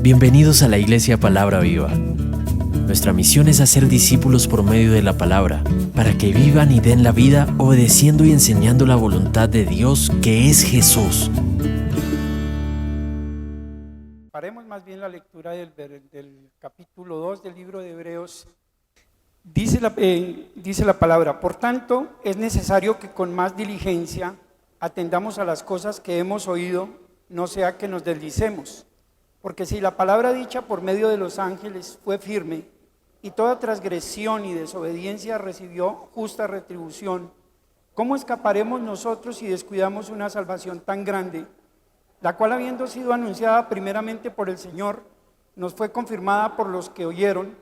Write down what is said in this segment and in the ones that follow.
Bienvenidos a la Iglesia Palabra Viva. Nuestra misión es hacer discípulos por medio de la palabra, para que vivan y den la vida obedeciendo y enseñando la voluntad de Dios, que es Jesús. Paremos más bien la lectura del capítulo 2 del libro de Hebreos. Dice la palabra: por tanto, es necesario que con más diligencia atendamos a las cosas que hemos oído, no sea que nos deslicemos. Porque si la palabra dicha por medio de los ángeles fue firme, y toda transgresión y desobediencia recibió justa retribución, ¿cómo escaparemos nosotros si descuidamos una salvación tan grande, la cual, habiendo sido anunciada primeramente por el Señor, nos fue confirmada por los que oyeron,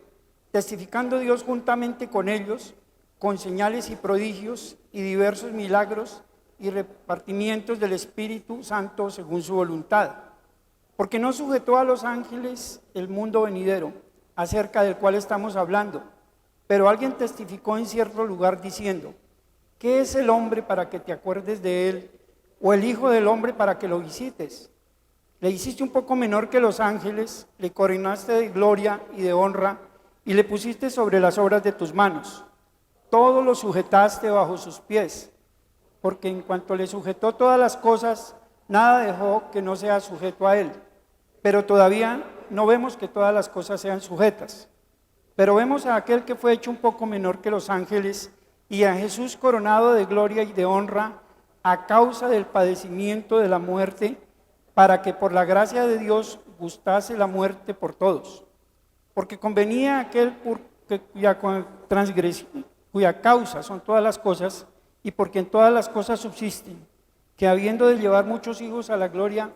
testificando Dios juntamente con ellos, con señales y prodigios y diversos milagros y repartimientos del Espíritu Santo según su voluntad? Porque no sujetó a los ángeles el mundo venidero, acerca del cual estamos hablando, pero alguien testificó en cierto lugar diciendo: ¿qué es el hombre para que te acuerdes de él? ¿O el hijo del hombre para que lo visites? Le hiciste un poco menor que los ángeles, le coronaste de gloria y de honra, y le pusiste sobre las obras de tus manos. Todo lo sujetaste bajo sus pies, porque en cuanto le sujetó todas las cosas, nada dejó que no sea sujeto a él. Pero todavía no vemos que todas las cosas sean sujetas. Pero vemos a aquel que fue hecho un poco menor que los ángeles, y a Jesús coronado de gloria y de honra, a causa del padecimiento de la muerte, para que por la gracia de Dios gustase la muerte por todos. Porque convenía a aquel cuya causa son todas las cosas, y porque en todas las cosas subsisten, que habiendo de llevar muchos hijos a la gloria,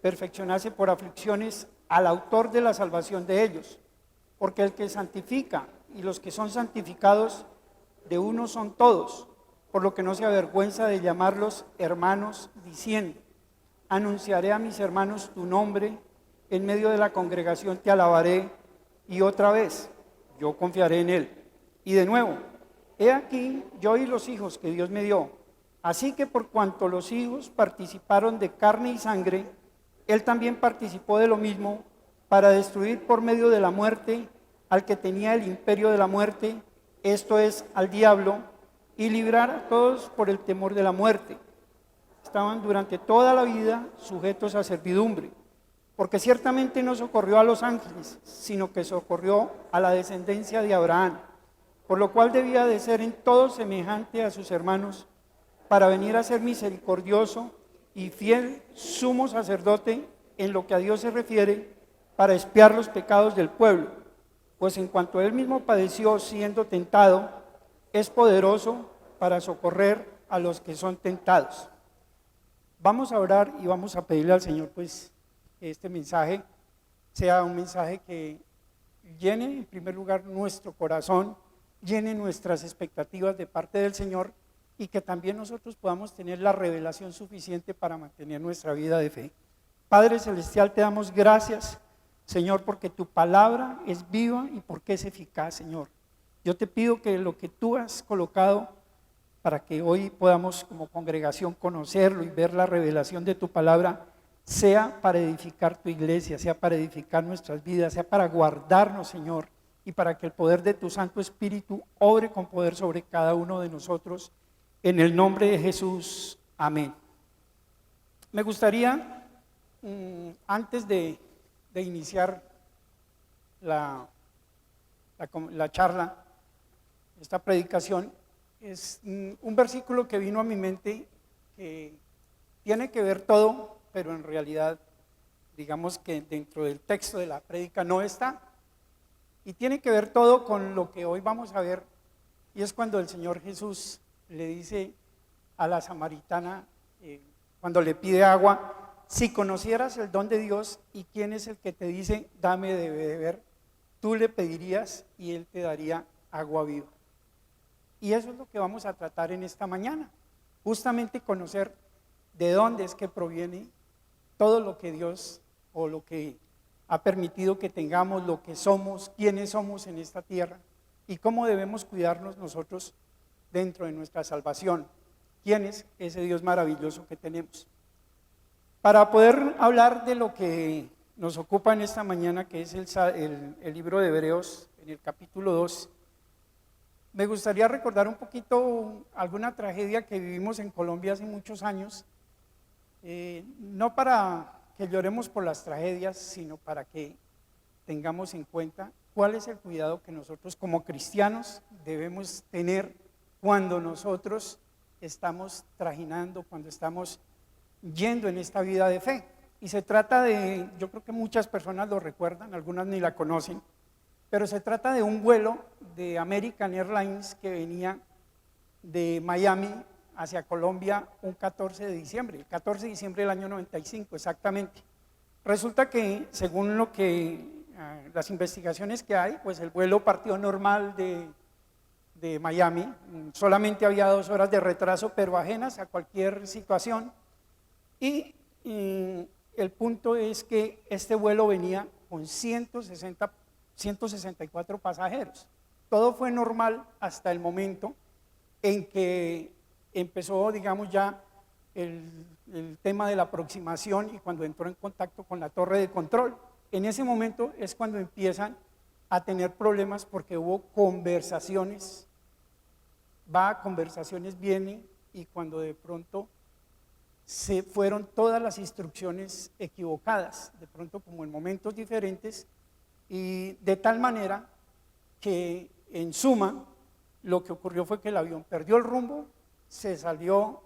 perfeccionase por aflicciones al autor de la salvación de ellos. Porque el que santifica y los que son santificados de uno son todos, por lo que no se avergüenza de llamarlos hermanos, diciendo: anunciaré a mis hermanos tu nombre, en medio de la congregación te alabaré, y otra vez, yo confiaré en él. Y de nuevo, he aquí yo y los hijos que Dios me dio. Así que por cuanto los hijos participaron de carne y sangre, él también participó de lo mismo, para destruir por medio de la muerte al que tenía el imperio de la muerte, esto es, al diablo, y librar a todos por el temor de la muerte. Estaban durante toda la vida sujetos a servidumbre, porque ciertamente no socorrió a los ángeles, sino que socorrió a la descendencia de Abraham, por lo cual debía de ser en todo semejante a sus hermanos, para venir a ser misericordioso y fiel sumo sacerdote en lo que a Dios se refiere, para expiar los pecados del pueblo, pues en cuanto él mismo padeció siendo tentado, es poderoso para socorrer a los que son tentados. Vamos a orar y vamos a pedirle al Señor pues que este mensaje sea un mensaje que llene en primer lugar nuestro corazón, llene nuestras expectativas de parte del Señor, y que también nosotros podamos tener la revelación suficiente para mantener nuestra vida de fe. Padre Celestial, te damos gracias, Señor, porque tu palabra es viva y porque es eficaz, Señor. Yo te pido que lo que tú has colocado para que hoy podamos como congregación conocerlo y ver la revelación de tu palabra, sea para edificar tu iglesia, sea para edificar nuestras vidas, sea para guardarnos, Señor, y para que el poder de tu Santo Espíritu obre con poder sobre cada uno de nosotros. En el nombre de Jesús, amén. Me gustaría, antes de iniciar la charla, esta predicación, es un versículo que vino a mi mente que tiene que ver todo, pero en realidad, digamos que dentro del texto de la prédica no está, y tiene que ver todo con lo que hoy vamos a ver, y es cuando el Señor Jesús le dice a la samaritana, cuando le pide agua: si conocieras el don de Dios y quién es el que te dice dame de beber, tú le pedirías y él te daría agua viva. Y eso es lo que vamos a tratar en esta mañana, justamente conocer de dónde es que proviene todo lo que Dios o lo que ha permitido que tengamos, lo que somos, quiénes somos en esta tierra y cómo debemos cuidarnos nosotros dentro de nuestra salvación. ¿Quién es ese Dios maravilloso que tenemos? Para poder hablar de lo que nos ocupa en esta mañana, que es el libro de Hebreos, en el capítulo 2, me gustaría recordar un poquito alguna tragedia que vivimos en Colombia hace muchos años, no para que lloremos por las tragedias, sino para que tengamos en cuenta cuál es el cuidado que nosotros como cristianos debemos tener cuando nosotros estamos trajinando, cuando estamos yendo en esta vida de fe. Y se trata de, yo creo que muchas personas lo recuerdan, algunas ni la conocen, pero se trata de un vuelo de American Airlines que venía de Miami hacia Colombia un 14 de diciembre, el 14 de diciembre del año 95 exactamente. Resulta que, según lo que las investigaciones que hay, pues el vuelo partió normal de Miami, solamente había 2 horas de retraso, pero ajenas a cualquier situación, y el punto es que este vuelo venía con 164 pasajeros. Todo fue normal hasta el momento en que empezó, digamos, ya el tema de la aproximación y cuando entró en contacto con la torre de control. En ese momento es cuando empiezan a tener problemas porque hubo conversaciones, conversaciones, viene, y cuando de pronto se fueron todas las instrucciones equivocadas, de pronto como en momentos diferentes, y de tal manera que en suma lo que ocurrió fue que el avión perdió el rumbo, se salió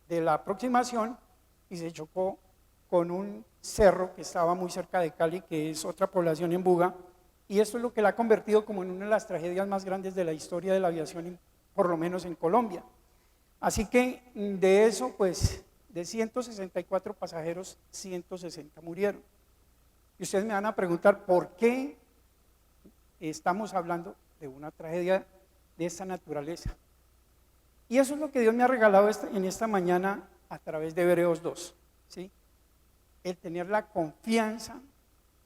de la aproximación y se chocó con un cerro que estaba muy cerca de Cali, que es otra población en Buga, y esto es lo que la ha convertido como en una de las tragedias más grandes de la historia de la aviación, por lo menos en Colombia. Así que de eso, pues, de 164 pasajeros, 160 murieron. Y ustedes me van a preguntar, ¿por qué estamos hablando de una tragedia de esta naturaleza? Y eso es lo que Dios me ha regalado en esta mañana a través de Hebreos 2, ¿sí? El tener la confianza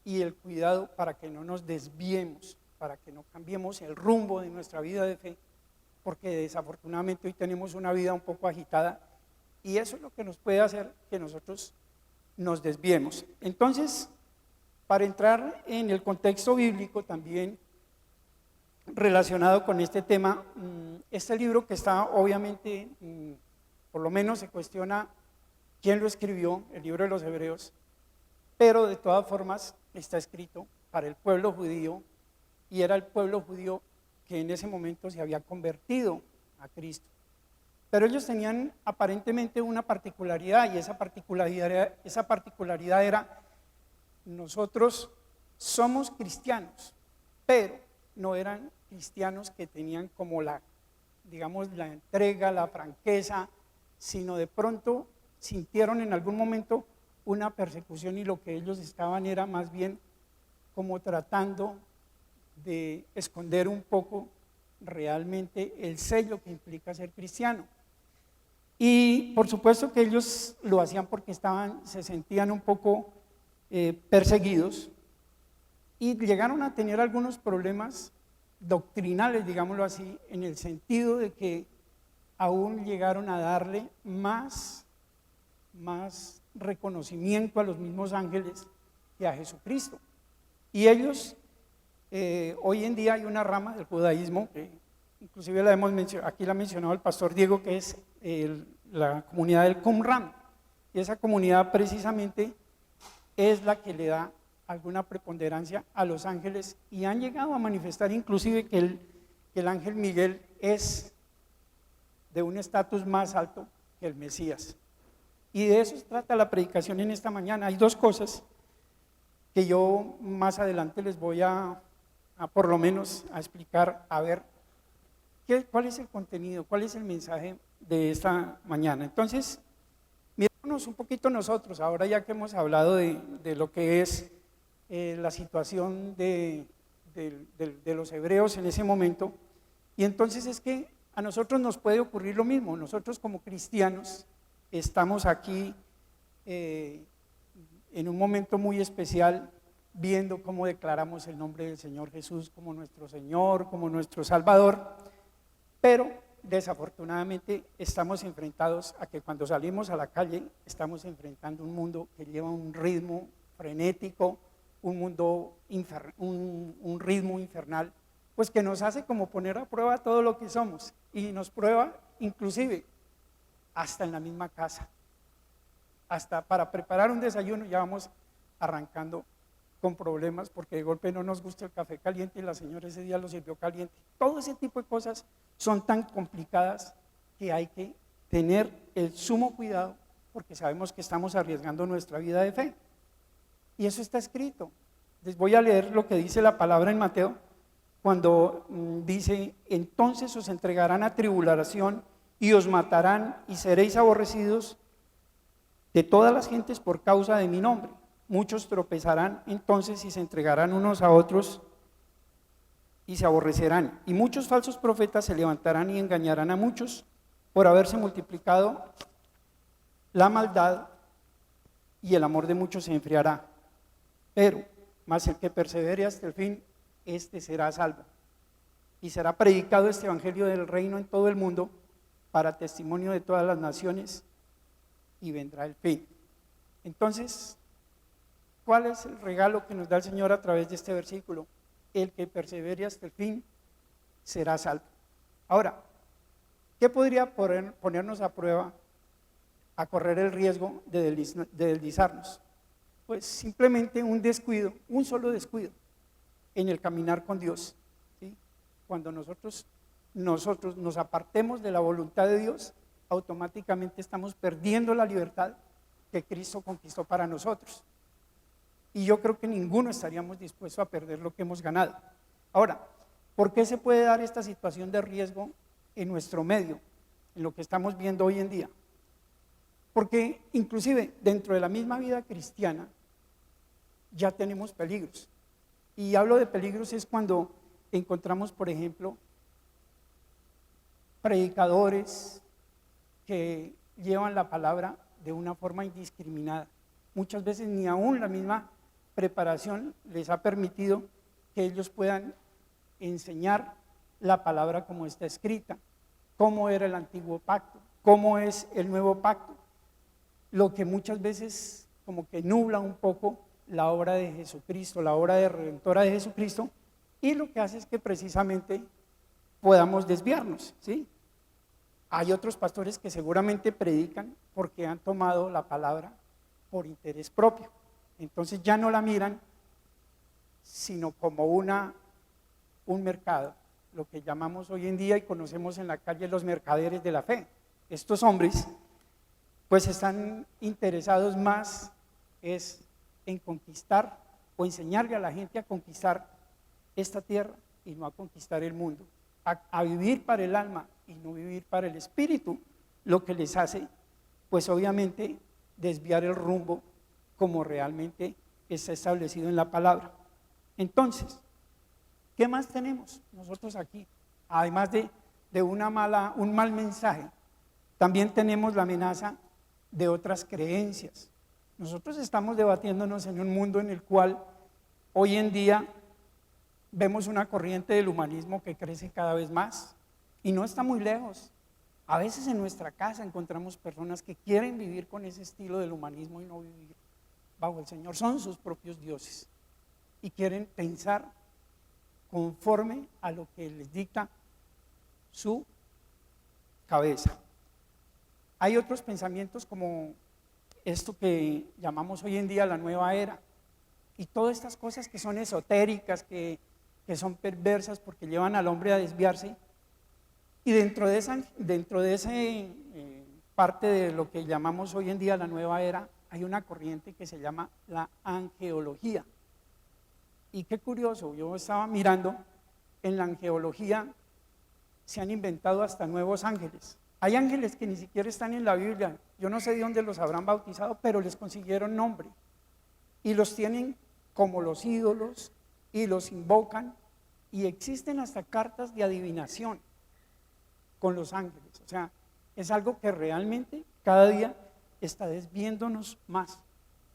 y el cuidado para que no nos desviemos, para que no cambiemos el rumbo de nuestra vida de fe, porque desafortunadamente hoy tenemos una vida un poco agitada y eso es lo que nos puede hacer que nosotros nos desviemos. Entonces, para entrar en el contexto bíblico también relacionado con este tema, este libro que está obviamente, por lo menos se cuestiona quién lo escribió, el libro de los Hebreos, pero de todas formas está escrito para el pueblo judío y era el pueblo judío que en ese momento se había convertido a Cristo. Pero ellos tenían aparentemente una particularidad y esa particularidad era: nosotros somos cristianos, pero no eran cristianos que tenían como digamos, la entrega, la franqueza, sino de pronto sintieron en algún momento una persecución y lo que ellos estaban era más bien como tratando de esconder un poco realmente el sello que implica ser cristiano. Y por supuesto que ellos lo hacían porque se sentían un poco perseguidos y llegaron a tener algunos problemas doctrinales, digámoslo así, en el sentido de que aún llegaron a darle más reconocimiento a los mismos ángeles que a Jesucristo. Y ellos, hoy en día hay una rama del judaísmo, que inclusive aquí la ha mencionado el pastor Diego, que es la comunidad del Qumran, y esa comunidad precisamente es la que le da alguna preponderancia a los ángeles y han llegado a manifestar inclusive que el ángel Miguel es de un estatus más alto que el Mesías. Y de eso se trata la predicación en esta mañana. Hay 2 cosas que yo más adelante les voy a por lo menos a explicar, a ver cuál es el contenido, cuál es el mensaje de esta mañana. Entonces, mirémonos un poquito nosotros, ahora ya que hemos hablado de lo que es la situación de los hebreos en ese momento, y entonces es que a nosotros nos puede ocurrir lo mismo. Nosotros como cristianos estamos aquí en un momento muy especial, viendo cómo declaramos el nombre del Señor Jesús como nuestro Señor, como nuestro Salvador, pero desafortunadamente estamos enfrentados a que cuando salimos a la calle estamos enfrentando un mundo que lleva un ritmo frenético, un mundo, un ritmo infernal, pues que nos hace como poner a prueba todo lo que somos y nos prueba inclusive hasta en la misma casa. Hasta para preparar un desayuno ya vamos arrancando con problemas porque de golpe no nos gusta el café caliente y la señora ese día lo sirvió caliente. Todo ese tipo de cosas son tan complicadas que hay que tener el sumo cuidado porque sabemos que estamos arriesgando nuestra vida de fe. Y eso está escrito. Les voy a leer lo que dice la palabra en Mateo cuando dice: entonces os entregarán a tribulación y os matarán y seréis aborrecidos de todas las gentes por causa de mi nombre. Muchos tropezarán entonces y se entregarán unos a otros y se aborrecerán. Y muchos falsos profetas se levantarán y engañarán a muchos. Por haberse multiplicado la maldad y el amor de muchos se enfriará. Pero, más el que persevere hasta el fin, este será salvo. Y será predicado este evangelio del reino en todo el mundo para testimonio de todas las naciones y vendrá el fin. Entonces, ¿cuál es el regalo que nos da el Señor a través de este versículo? El que persevere hasta el fin será salvo. Ahora, ¿qué podría ponernos a prueba a correr el riesgo de deslizarnos? Pues simplemente un descuido, un solo descuido en el caminar con Dios, ¿sí? Cuando nosotros nos apartemos de la voluntad de Dios, automáticamente estamos perdiendo la libertad que Cristo conquistó para nosotros. Y yo creo que ninguno estaríamos dispuestos a perder lo que hemos ganado. Ahora, ¿por qué se puede dar esta situación de riesgo en nuestro medio, en lo que estamos viendo hoy en día? Porque inclusive dentro de la misma vida cristiana ya tenemos peligros. Y hablo de peligros es cuando encontramos, por ejemplo, predicadores que llevan la palabra de una forma indiscriminada. Muchas veces ni aún la misma preparación les ha permitido que ellos puedan enseñar la palabra como está escrita, cómo era el antiguo pacto, cómo es el nuevo pacto, lo que muchas veces como que nubla un poco la obra de Jesucristo, la obra de redentora de Jesucristo, y lo que hace es que precisamente podamos desviarnos, ¿sí? Hay otros pastores que seguramente predican porque han tomado la palabra por interés propio, entonces ya no la miran sino como un mercado, lo que llamamos hoy en día y conocemos en la calle los mercaderes de la fe. Estos hombres pues están interesados más es en conquistar o enseñarle a la gente a conquistar esta tierra y no a conquistar el mundo, a vivir para el alma y no vivir para el espíritu, lo que les hace pues obviamente desviar el rumbo como realmente está establecido en la palabra. Entonces, ¿qué más tenemos nosotros aquí? Además de un mal mensaje, también tenemos la amenaza de otras creencias. Nosotros estamos debatiéndonos en un mundo en el cual hoy en día vemos una corriente del humanismo que crece cada vez más y no está muy lejos. A veces en nuestra casa encontramos personas que quieren vivir con ese estilo del humanismo y no vivir bajo el Señor, son sus propios dioses y quieren pensar conforme a lo que les dicta su cabeza. Hay otros pensamientos como esto que llamamos hoy en día la nueva era, y todas estas cosas que son esotéricas, que son perversas porque llevan al hombre a desviarse, y dentro de esa parte de lo que llamamos hoy en día la nueva era, hay una corriente que se llama la angeología. Y qué curioso, yo estaba mirando, en la angeología se han inventado hasta nuevos ángeles. Hay ángeles que ni siquiera están en la Biblia, yo no sé de dónde los habrán bautizado, pero les consiguieron nombre y los tienen como los ídolos y los invocan, y existen hasta cartas de adivinación con los ángeles. O sea, es algo que realmente cada día está desviándonos más.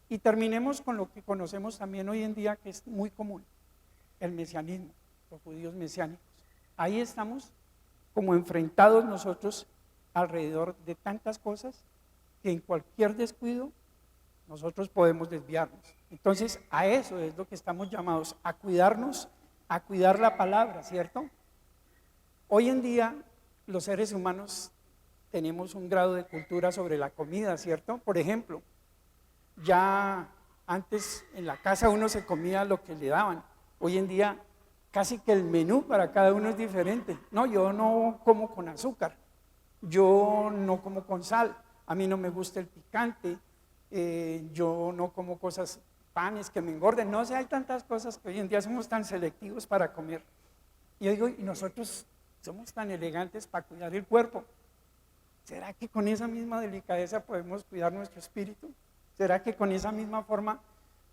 Y terminemos con lo que conocemos también hoy en día, que es muy común, el mesianismo, los judíos mesiánicos. Ahí estamos como enfrentados nosotros alrededor de tantas cosas que en cualquier descuido nosotros podemos desviarnos. Entonces, a eso es lo que estamos llamados, a cuidarnos, a cuidar la palabra, ¿cierto? Hoy en día, los seres humanos tenemos un grado de cultura sobre la comida, ¿cierto? Por ejemplo, ya antes en la casa uno se comía lo que le daban. Hoy en día casi que el menú para cada uno es diferente. No, yo no como con azúcar, yo no como con sal, a mí no me gusta el picante, yo no como cosas, panes que me engorden. No sé, hay tantas cosas que hoy en día somos tan selectivos para comer. Y yo digo, y nosotros somos tan elegantes para cuidar el cuerpo. ¿Será que con esa misma delicadeza podemos cuidar nuestro espíritu? ¿Será que con esa misma forma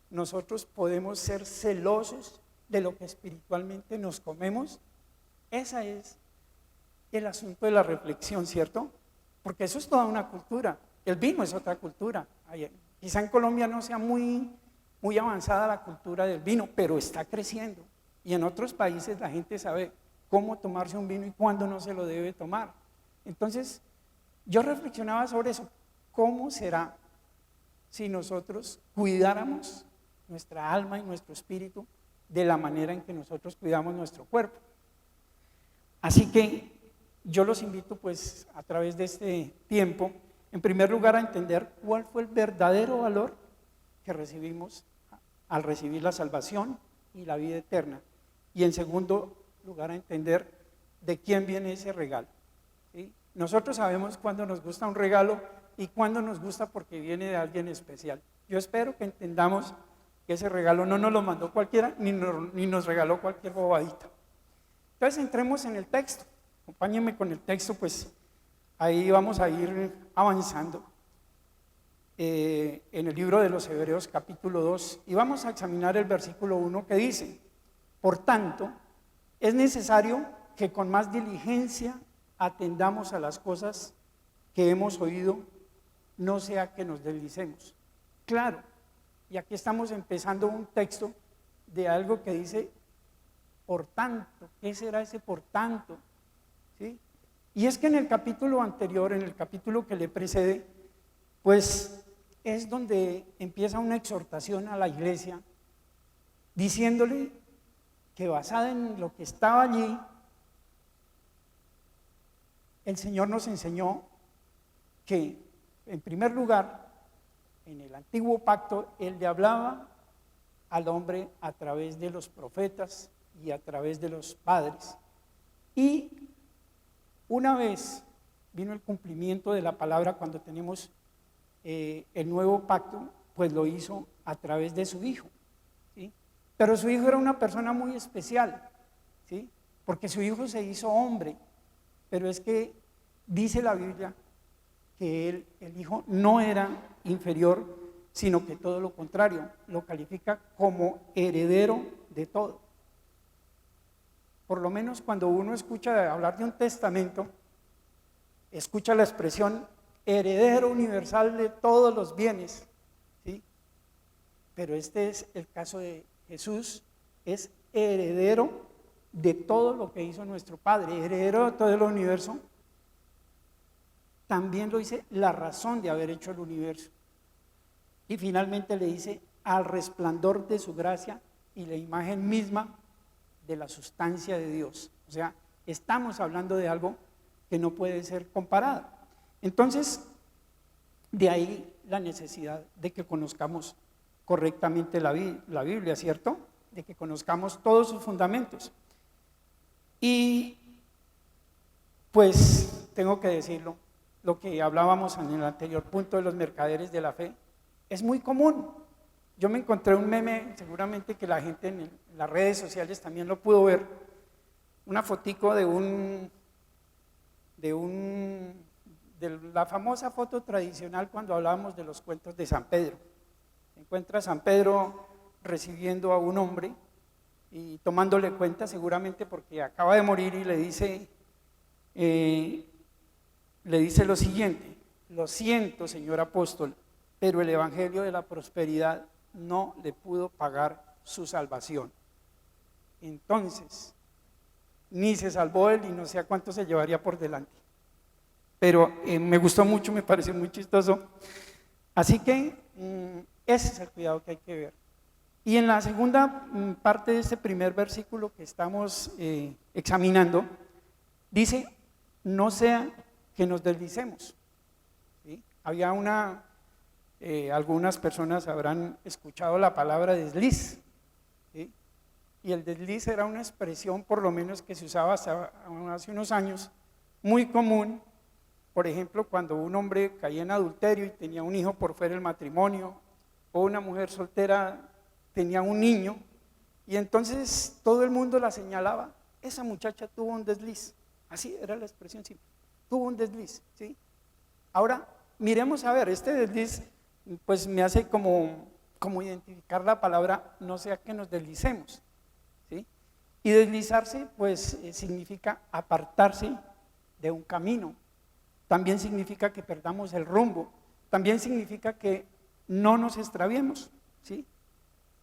nosotros podemos ser celosos de lo que espiritualmente nos comemos? Ese es el asunto de la reflexión, ¿cierto? Porque eso es toda una cultura. El vino es otra cultura. Quizá en Colombia no sea muy avanzada la cultura del vino, pero está creciendo. Y en otros países la gente sabe cómo tomarse un vino y cuándo no se lo debe tomar. Entonces, yo reflexionaba sobre eso. ¿Cómo será si nosotros cuidáramos nuestra alma y nuestro espíritu de la manera en que nosotros cuidamos nuestro cuerpo? Así que yo los invito pues a través de este tiempo, en primer lugar a entender cuál fue el verdadero valor que recibimos al recibir la salvación y la vida eterna, y en segundo lugar a entender de quién viene ese regalo, ¿sí? Nosotros sabemos cuándo nos gusta un regalo y cuándo nos gusta porque viene de alguien especial. Yo espero que entendamos que ese regalo no nos lo mandó cualquiera, ni nos regaló cualquier bobadita. Entonces entremos en el texto, acompáñenme con el texto, pues ahí vamos a ir avanzando en el libro de los Hebreos capítulo 2 y vamos a examinar el versículo 1 que dice: por tanto, es necesario que con más diligencia atendamos a las cosas que hemos oído, no sea que nos deslicemos. Claro, y aquí estamos empezando un texto de algo que dice por tanto. ¿Qué será ese por tanto? ¿Sí? Y es que en el capítulo anterior, en el capítulo que le precede, pues es donde empieza una exhortación a la iglesia, diciéndole que basada en lo que estaba allí, el Señor nos enseñó que, en primer lugar, en el antiguo pacto, Él le hablaba al hombre a través de los profetas y a través de los padres. Y una vez vino el cumplimiento de la palabra cuando tenemos el nuevo pacto, pues lo hizo a través de su Hijo, ¿sí? Pero su Hijo era una persona muy especial, ¿sí? Porque su Hijo se hizo hombre, pero es que dice la Biblia que el Hijo no era inferior, sino que todo lo contrario, lo califica como heredero de todo. Por lo menos cuando uno escucha hablar de un testamento, escucha la expresión heredero universal de todos los bienes, ¿sí? Pero este es el caso de Jesús, es heredero de todo lo que hizo nuestro Padre, heredero de todo el universo. También lo dice la razón de haber hecho el universo. Y finalmente le dice al resplandor de su gracia y la imagen misma de la sustancia de Dios. O sea, estamos hablando de algo que no puede ser comparado. Entonces, de ahí la necesidad de que conozcamos correctamente la Biblia, ¿cierto? De que conozcamos todos sus fundamentos. Y pues tengo que decirlo, lo que hablábamos en el anterior punto de los mercaderes de la fe, es muy común. Yo me encontré un meme, seguramente que la gente en las redes sociales también lo pudo ver, una fotico de la famosa foto tradicional cuando hablábamos de los cuentos de San Pedro. Encuentra a San Pedro recibiendo a un hombre y tomándole cuenta, seguramente porque acaba de morir, y le dice lo siguiente: lo siento, señor apóstol, pero el evangelio de la prosperidad no le pudo pagar su salvación. Entonces, ni se salvó él y no sé a cuánto se llevaría por delante. Pero me gustó mucho, me pareció muy chistoso, Así que ese es el cuidado que hay que ver. Y en la segunda parte de este primer versículo que estamos examinando, dice, no sea que nos deslicemos. ¿Sí? Había algunas personas habrán escuchado la palabra desliz, ¿sí? Y el desliz era una expresión, por lo menos que se usaba hasta hace unos años, muy común. Por ejemplo, cuando un hombre caía en adulterio y tenía un hijo por fuera del matrimonio, o una mujer soltera tenía un niño, y entonces todo el mundo la señalaba, esa muchacha tuvo un desliz. Así era la expresión simple, tuvo un desliz, ¿sí? Ahora, miremos a ver, este desliz pues me hace como identificar la palabra, no sea que nos deslicemos, ¿sí? Y deslizarse pues significa apartarse de un camino, también significa que perdamos el rumbo, también significa que no nos extraviemos, ¿sí?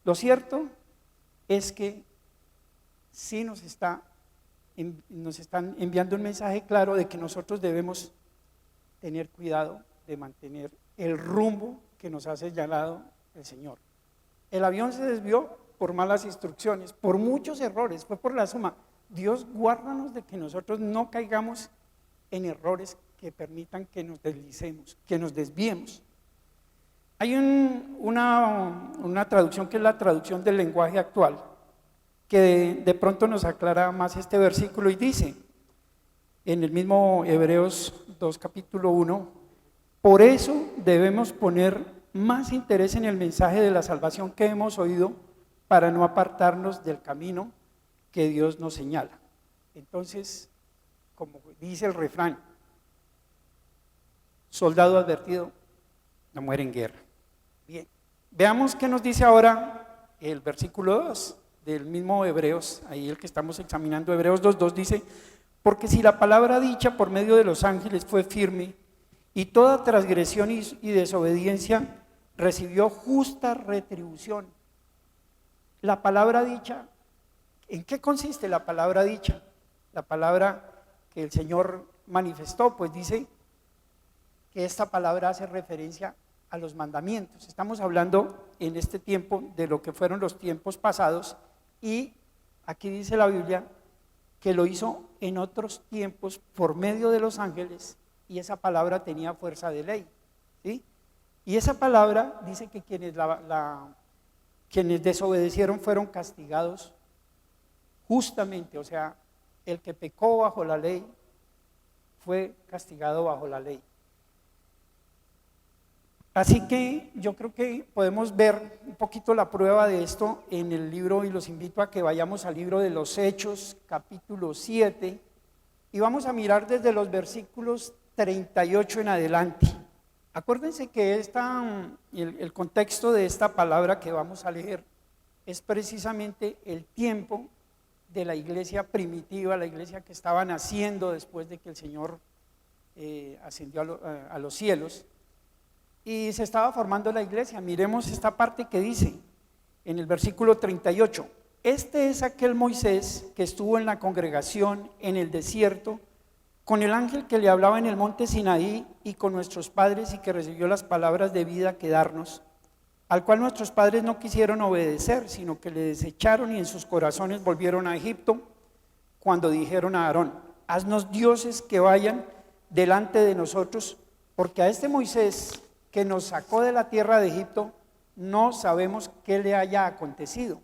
Lo cierto es que sí nos están enviando un mensaje claro de que nosotros debemos tener cuidado de mantener el rumbo que nos ha señalado el Señor. El avión se desvió por malas instrucciones, por muchos errores, fue por la suma. Dios guárdanos de que nosotros no caigamos en errores que permitan que nos deslicemos, que nos desviemos. Hay una traducción que es la traducción del lenguaje actual, que de pronto nos aclara más este versículo y dice, en el mismo Hebreos 2, capítulo 1, por eso debemos poner más interés en el mensaje de la salvación que hemos oído para no apartarnos del camino que Dios nos señala. Entonces, como dice el refrán, soldado advertido no muere en guerra. Bien, veamos qué nos dice ahora el versículo 2 del mismo Hebreos, ahí el que estamos examinando, Hebreos 2:2 dice, porque si la palabra dicha por medio de los ángeles fue firme, y toda transgresión y desobediencia recibió justa retribución. La palabra dicha, ¿en qué consiste la palabra dicha? La palabra que el Señor manifestó, pues dice que esta palabra hace referencia a los mandamientos. Estamos hablando en este tiempo de lo que fueron los tiempos pasados, y aquí dice la Biblia que lo hizo en otros tiempos por medio de los ángeles, y esa palabra tenía fuerza de ley, ¿sí? Y esa palabra dice que quienes desobedecieron fueron castigados justamente, o sea, el que pecó bajo la ley fue castigado bajo la ley. Así que yo creo que podemos ver un poquito la prueba de esto en el libro, y los invito a que vayamos al libro de los Hechos, capítulo 7, y vamos a mirar desde los versículos 38 en adelante. Acuérdense que el contexto de esta palabra que vamos a leer es precisamente el tiempo de la iglesia primitiva, la iglesia que estaba naciendo después de que el Señor ascendió a los cielos. Y se estaba formando la iglesia. Miremos esta parte que dice en el versículo 38, este es aquel Moisés que estuvo en la congregación en el desierto con el ángel que le hablaba en el monte Sinaí y con nuestros padres, y que recibió las palabras de vida que darnos, al cual nuestros padres no quisieron obedecer, sino que le desecharon, y en sus corazones volvieron a Egipto, cuando dijeron a Aarón, haznos dioses que vayan delante de nosotros, porque a este Moisés que nos sacó de la tierra de Egipto, no sabemos qué le haya acontecido.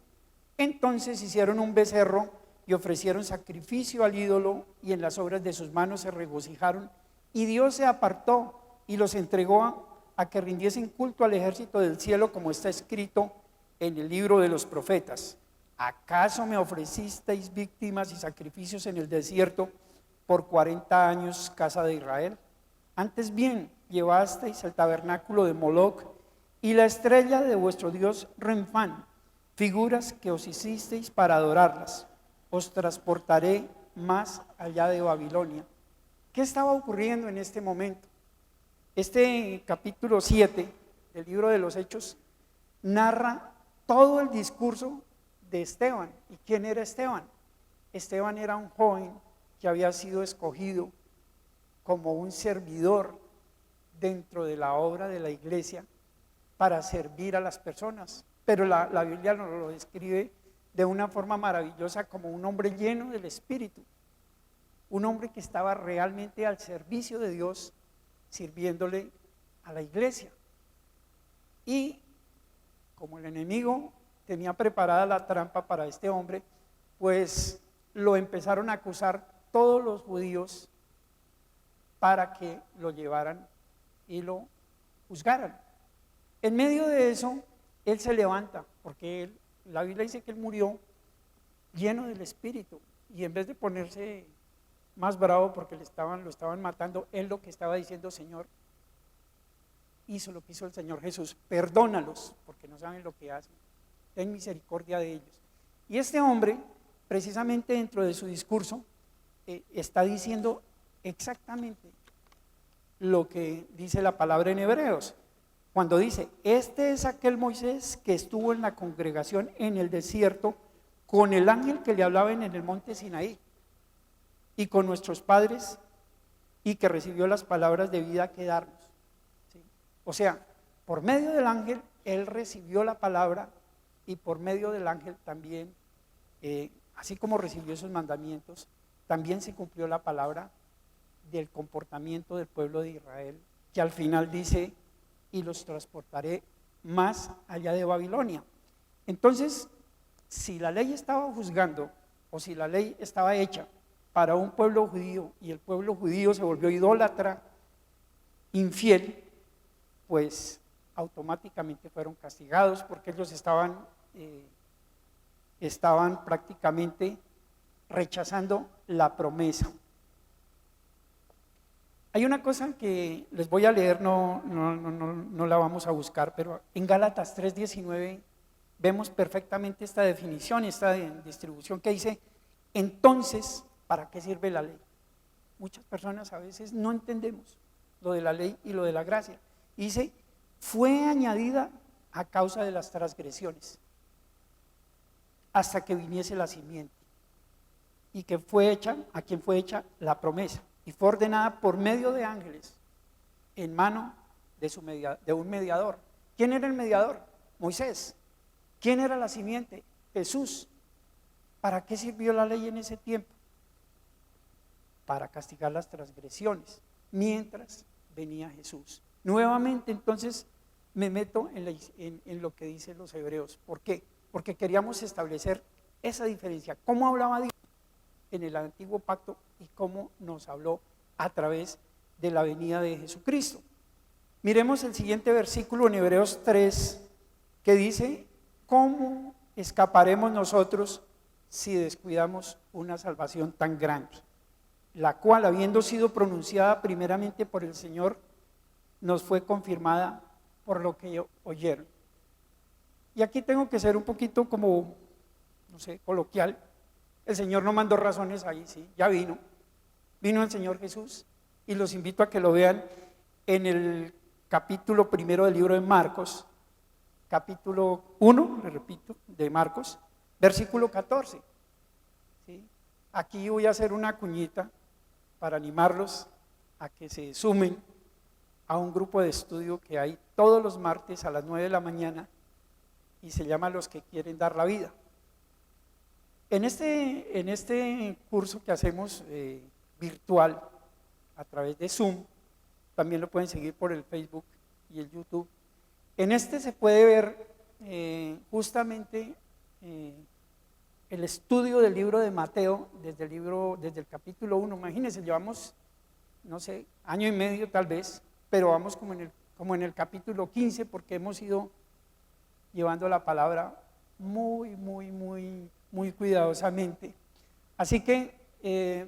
Entonces hicieron un becerro y ofrecieron sacrificio al ídolo, y en las obras de sus manos se regocijaron, y Dios se apartó y los entregó a que rindiesen culto al ejército del cielo, como está escrito en el libro de los profetas. ¿Acaso me ofrecisteis víctimas y sacrificios en el desierto por 40 años, casa de Israel? Antes bien, llevasteis el tabernáculo de Moloc y la estrella de vuestro dios Renfán, figuras que os hicisteis para adorarlas. Os transportaré más allá de Babilonia. ¿Qué estaba ocurriendo en este momento? Este capítulo 7 del libro de los Hechos narra todo el discurso de Esteban. ¿Y quién era Esteban? Esteban era un joven que había sido escogido como un servidor dentro de la obra de la iglesia para servir a las personas. Pero la Biblia nos lo describe de una forma maravillosa como un hombre lleno del Espíritu, un hombre que estaba realmente al servicio de Dios, sirviéndole a la iglesia. Y como el enemigo tenía preparada la trampa para este hombre, pues lo empezaron a acusar todos los judíos para que lo llevaran y lo juzgaran. En medio de eso, él se levanta, porque la Biblia dice que él murió lleno del Espíritu, y en vez de ponerse más bravo porque lo estaban matando, él lo que estaba diciendo: Señor, hizo lo que hizo el Señor Jesús, perdónalos porque no saben lo que hacen, ten misericordia de ellos. Y este hombre, precisamente dentro de su discurso, está diciendo exactamente lo que dice la palabra en Hebreos, cuando dice: este es aquel Moisés que estuvo en la congregación en el desierto con el ángel que le hablaba en el monte Sinaí, y con nuestros padres, y que recibió las palabras de vida que darnos. ¿Sí? O sea, por medio del ángel él recibió la palabra, y por medio del ángel también, así como recibió esos mandamientos, también se cumplió la palabra del comportamiento del pueblo de Israel, que al final dice: y los transportaré más allá de Babilonia. Entonces, si la ley estaba juzgando, o si la ley estaba hecha para un pueblo judío, y el pueblo judío se volvió idólatra, infiel, pues automáticamente fueron castigados, porque ellos estaban prácticamente rechazando la promesa. Hay una cosa que les voy a leer, no la vamos a buscar, pero en Gálatas 3:19 vemos perfectamente esta definición, esta distribución que dice: entonces, ¿para qué sirve la ley? Muchas personas a veces no entendemos lo de la ley y lo de la gracia. Y dice: fue añadida a causa de las transgresiones, hasta que viniese la simiente, y que fue hecha, a quien fue hecha la promesa, y fue ordenada por medio de ángeles en mano de un mediador. ¿Quién era el mediador? Moisés. ¿Quién era la simiente? Jesús. ¿Para qué sirvió la ley en ese tiempo? Para castigar las transgresiones, mientras venía Jesús. Nuevamente, entonces, me meto en lo que dicen los hebreos. ¿Por qué? Porque queríamos establecer esa diferencia. ¿Cómo hablaba Dios en el antiguo pacto y cómo nos habló a través de la venida de Jesucristo? Miremos el siguiente versículo en Hebreos 3, que dice: ¿cómo escaparemos nosotros si descuidamos una salvación tan grande, la cual, habiendo sido pronunciada primeramente por el Señor, nos fue confirmada por lo que oyeron? Y aquí tengo que ser un poquito como, no sé, coloquial. El Señor no mandó razones ahí, sí, ya vino el Señor Jesús, y los invito a que lo vean en el capítulo 1 del libro de Marcos, capítulo 1, le repito, de Marcos, versículo 14. ¿Sí? Aquí voy a hacer una cuñita para animarlos a que se sumen a un grupo de estudio que hay todos los martes a las 9 de la mañana, y se llama Los que quieren dar la vida. En este curso que hacemos virtual a través de Zoom, también lo pueden seguir por el Facebook y el YouTube. En este se puede ver justamente el estudio del libro de Mateo, desde el capítulo 1. Imagínense, llevamos, no sé, año y medio tal vez, pero vamos como en el capítulo 15, porque hemos ido llevando la palabra muy cuidadosamente. Así que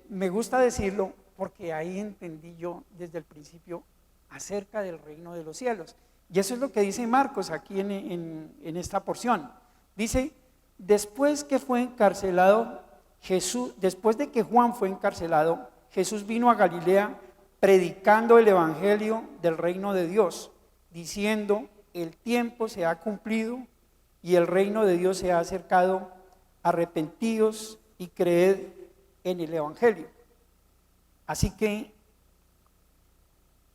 me gusta decirlo, porque ahí entendí yo desde el principio acerca del reino de los cielos. Y eso es lo que dice Marcos aquí en esta porción. Dice: después de que Juan fue encarcelado, Jesús vino a Galilea predicando el evangelio del reino de Dios, diciendo: el tiempo se ha cumplido y el reino de Dios se ha acercado, arrepentíos y creed en el evangelio. Así que,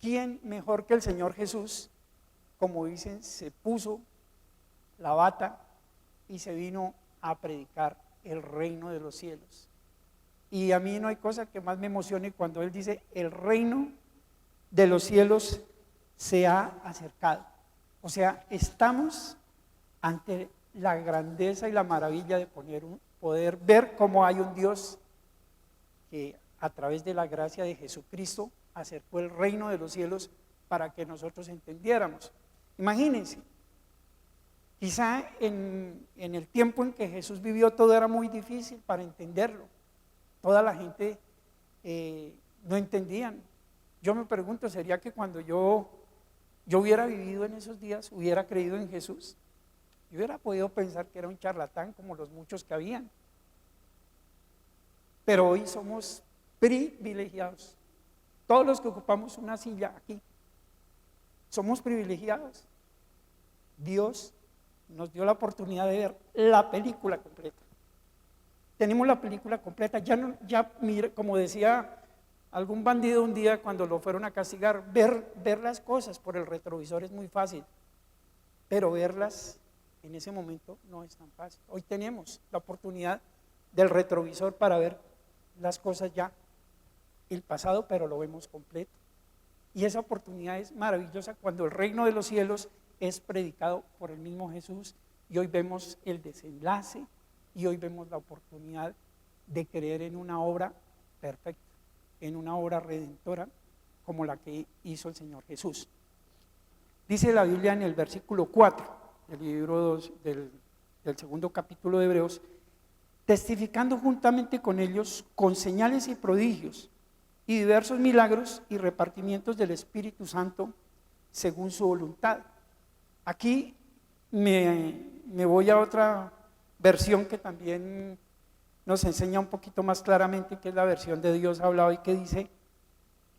¿quién mejor que el Señor Jesús como dicen, se puso la bata y se vino a predicar el reino de los cielos. Y a mí no hay cosa que más me emocione cuando él dice: el reino de los cielos se ha acercado. O sea, estamos ante la grandeza y la maravilla de poder ver cómo hay un Dios que a través de la gracia de Jesucristo acercó el reino de los cielos para que nosotros entendiéramos. Imagínense, quizá en el tiempo en que Jesús vivió todo era muy difícil para entenderlo. Toda la gente no entendían. Yo me pregunto, ¿sería que cuando yo hubiera vivido en esos días, hubiera creído en Jesús? Yo hubiera podido pensar que era un charlatán como los muchos que habían. Pero hoy somos privilegiados. Todos los que ocupamos una silla aquí, somos privilegiados. Dios nos dio la oportunidad de ver la película completa. Tenemos la película completa. Mire, como decía algún bandido un día cuando lo fueron a castigar, ver las cosas por el retrovisor es muy fácil, pero verlas en ese momento no es tan fácil. Hoy tenemos la oportunidad del retrovisor para ver las cosas ya, el pasado, pero lo vemos completo. Y esa oportunidad es maravillosa cuando el reino de los cielos es predicado por el mismo Jesús, y hoy vemos el desenlace, y hoy vemos la oportunidad de creer en una obra perfecta, en una obra redentora como la que hizo el Señor Jesús. Dice la Biblia en el versículo 4 del libro del segundo capítulo de Hebreos: testificando juntamente con ellos con señales y prodigios y diversos milagros y repartimientos del Espíritu Santo según su voluntad. Aquí me voy a otra versión que también nos enseña un poquito más claramente, que es la versión de Dios hablado, y que dice,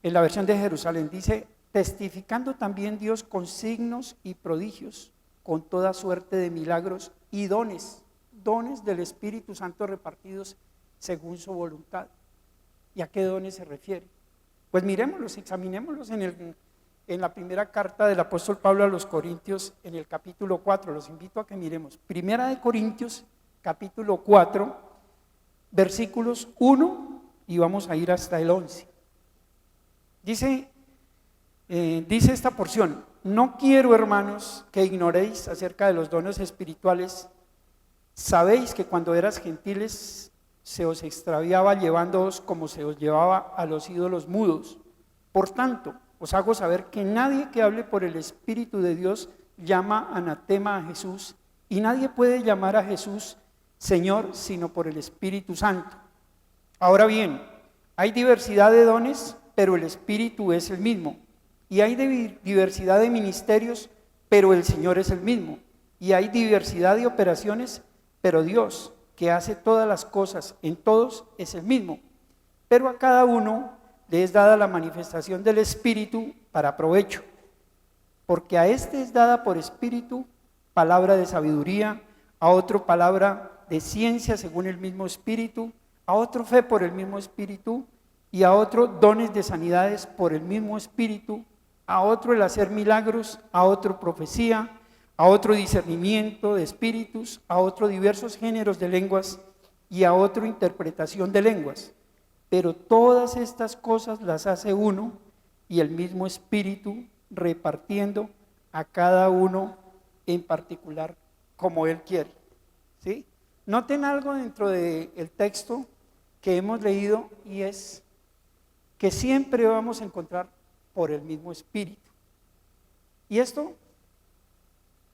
en la versión de Jerusalén, dice: testificando también Dios con signos y prodigios, con toda suerte de milagros y dones del Espíritu Santo repartidos según su voluntad. ¿Y a qué dones se refiere? Pues miremoslos, examinémoslos en la primera carta del apóstol Pablo a los Corintios, en el capítulo 4. Los invito a que miremos Primera de Corintios, capítulo 4, versículos 1, y vamos a ir hasta el 11. Dice esta porción: no quiero, hermanos, que ignoréis acerca de los dones espirituales. Sabéis que cuando eras gentiles se os extraviaba llevándoos como se os llevaba a los ídolos mudos. Por tanto, os hago saber que nadie que hable por el Espíritu de Dios llama anatema a Jesús, y nadie puede llamar a Jesús Señor sino por el Espíritu Santo. Ahora bien, hay diversidad de dones, pero el Espíritu es el mismo. Y hay diversidad de ministerios, pero el Señor es el mismo. Y hay diversidad de operaciones, pero Dios, que hace todas las cosas en todos, es el mismo. Pero a cada uno le es dada la manifestación del Espíritu para provecho. Porque a este es dada por Espíritu palabra de sabiduría, a otro palabra de ciencia según el mismo Espíritu, a otro fe por el mismo Espíritu, y a otro dones de sanidades por el mismo Espíritu, a otro el hacer milagros, a otro profecía, a otro discernimiento de espíritus, a otro diversos géneros de lenguas, y a otro interpretación de lenguas. Pero todas estas cosas las hace uno, y el mismo Espíritu, repartiendo a cada uno en particular como Él quiere. ¿Sí? Noten algo dentro del texto que hemos leído, y es que siempre vamos a encontrar por el mismo Espíritu. Y esto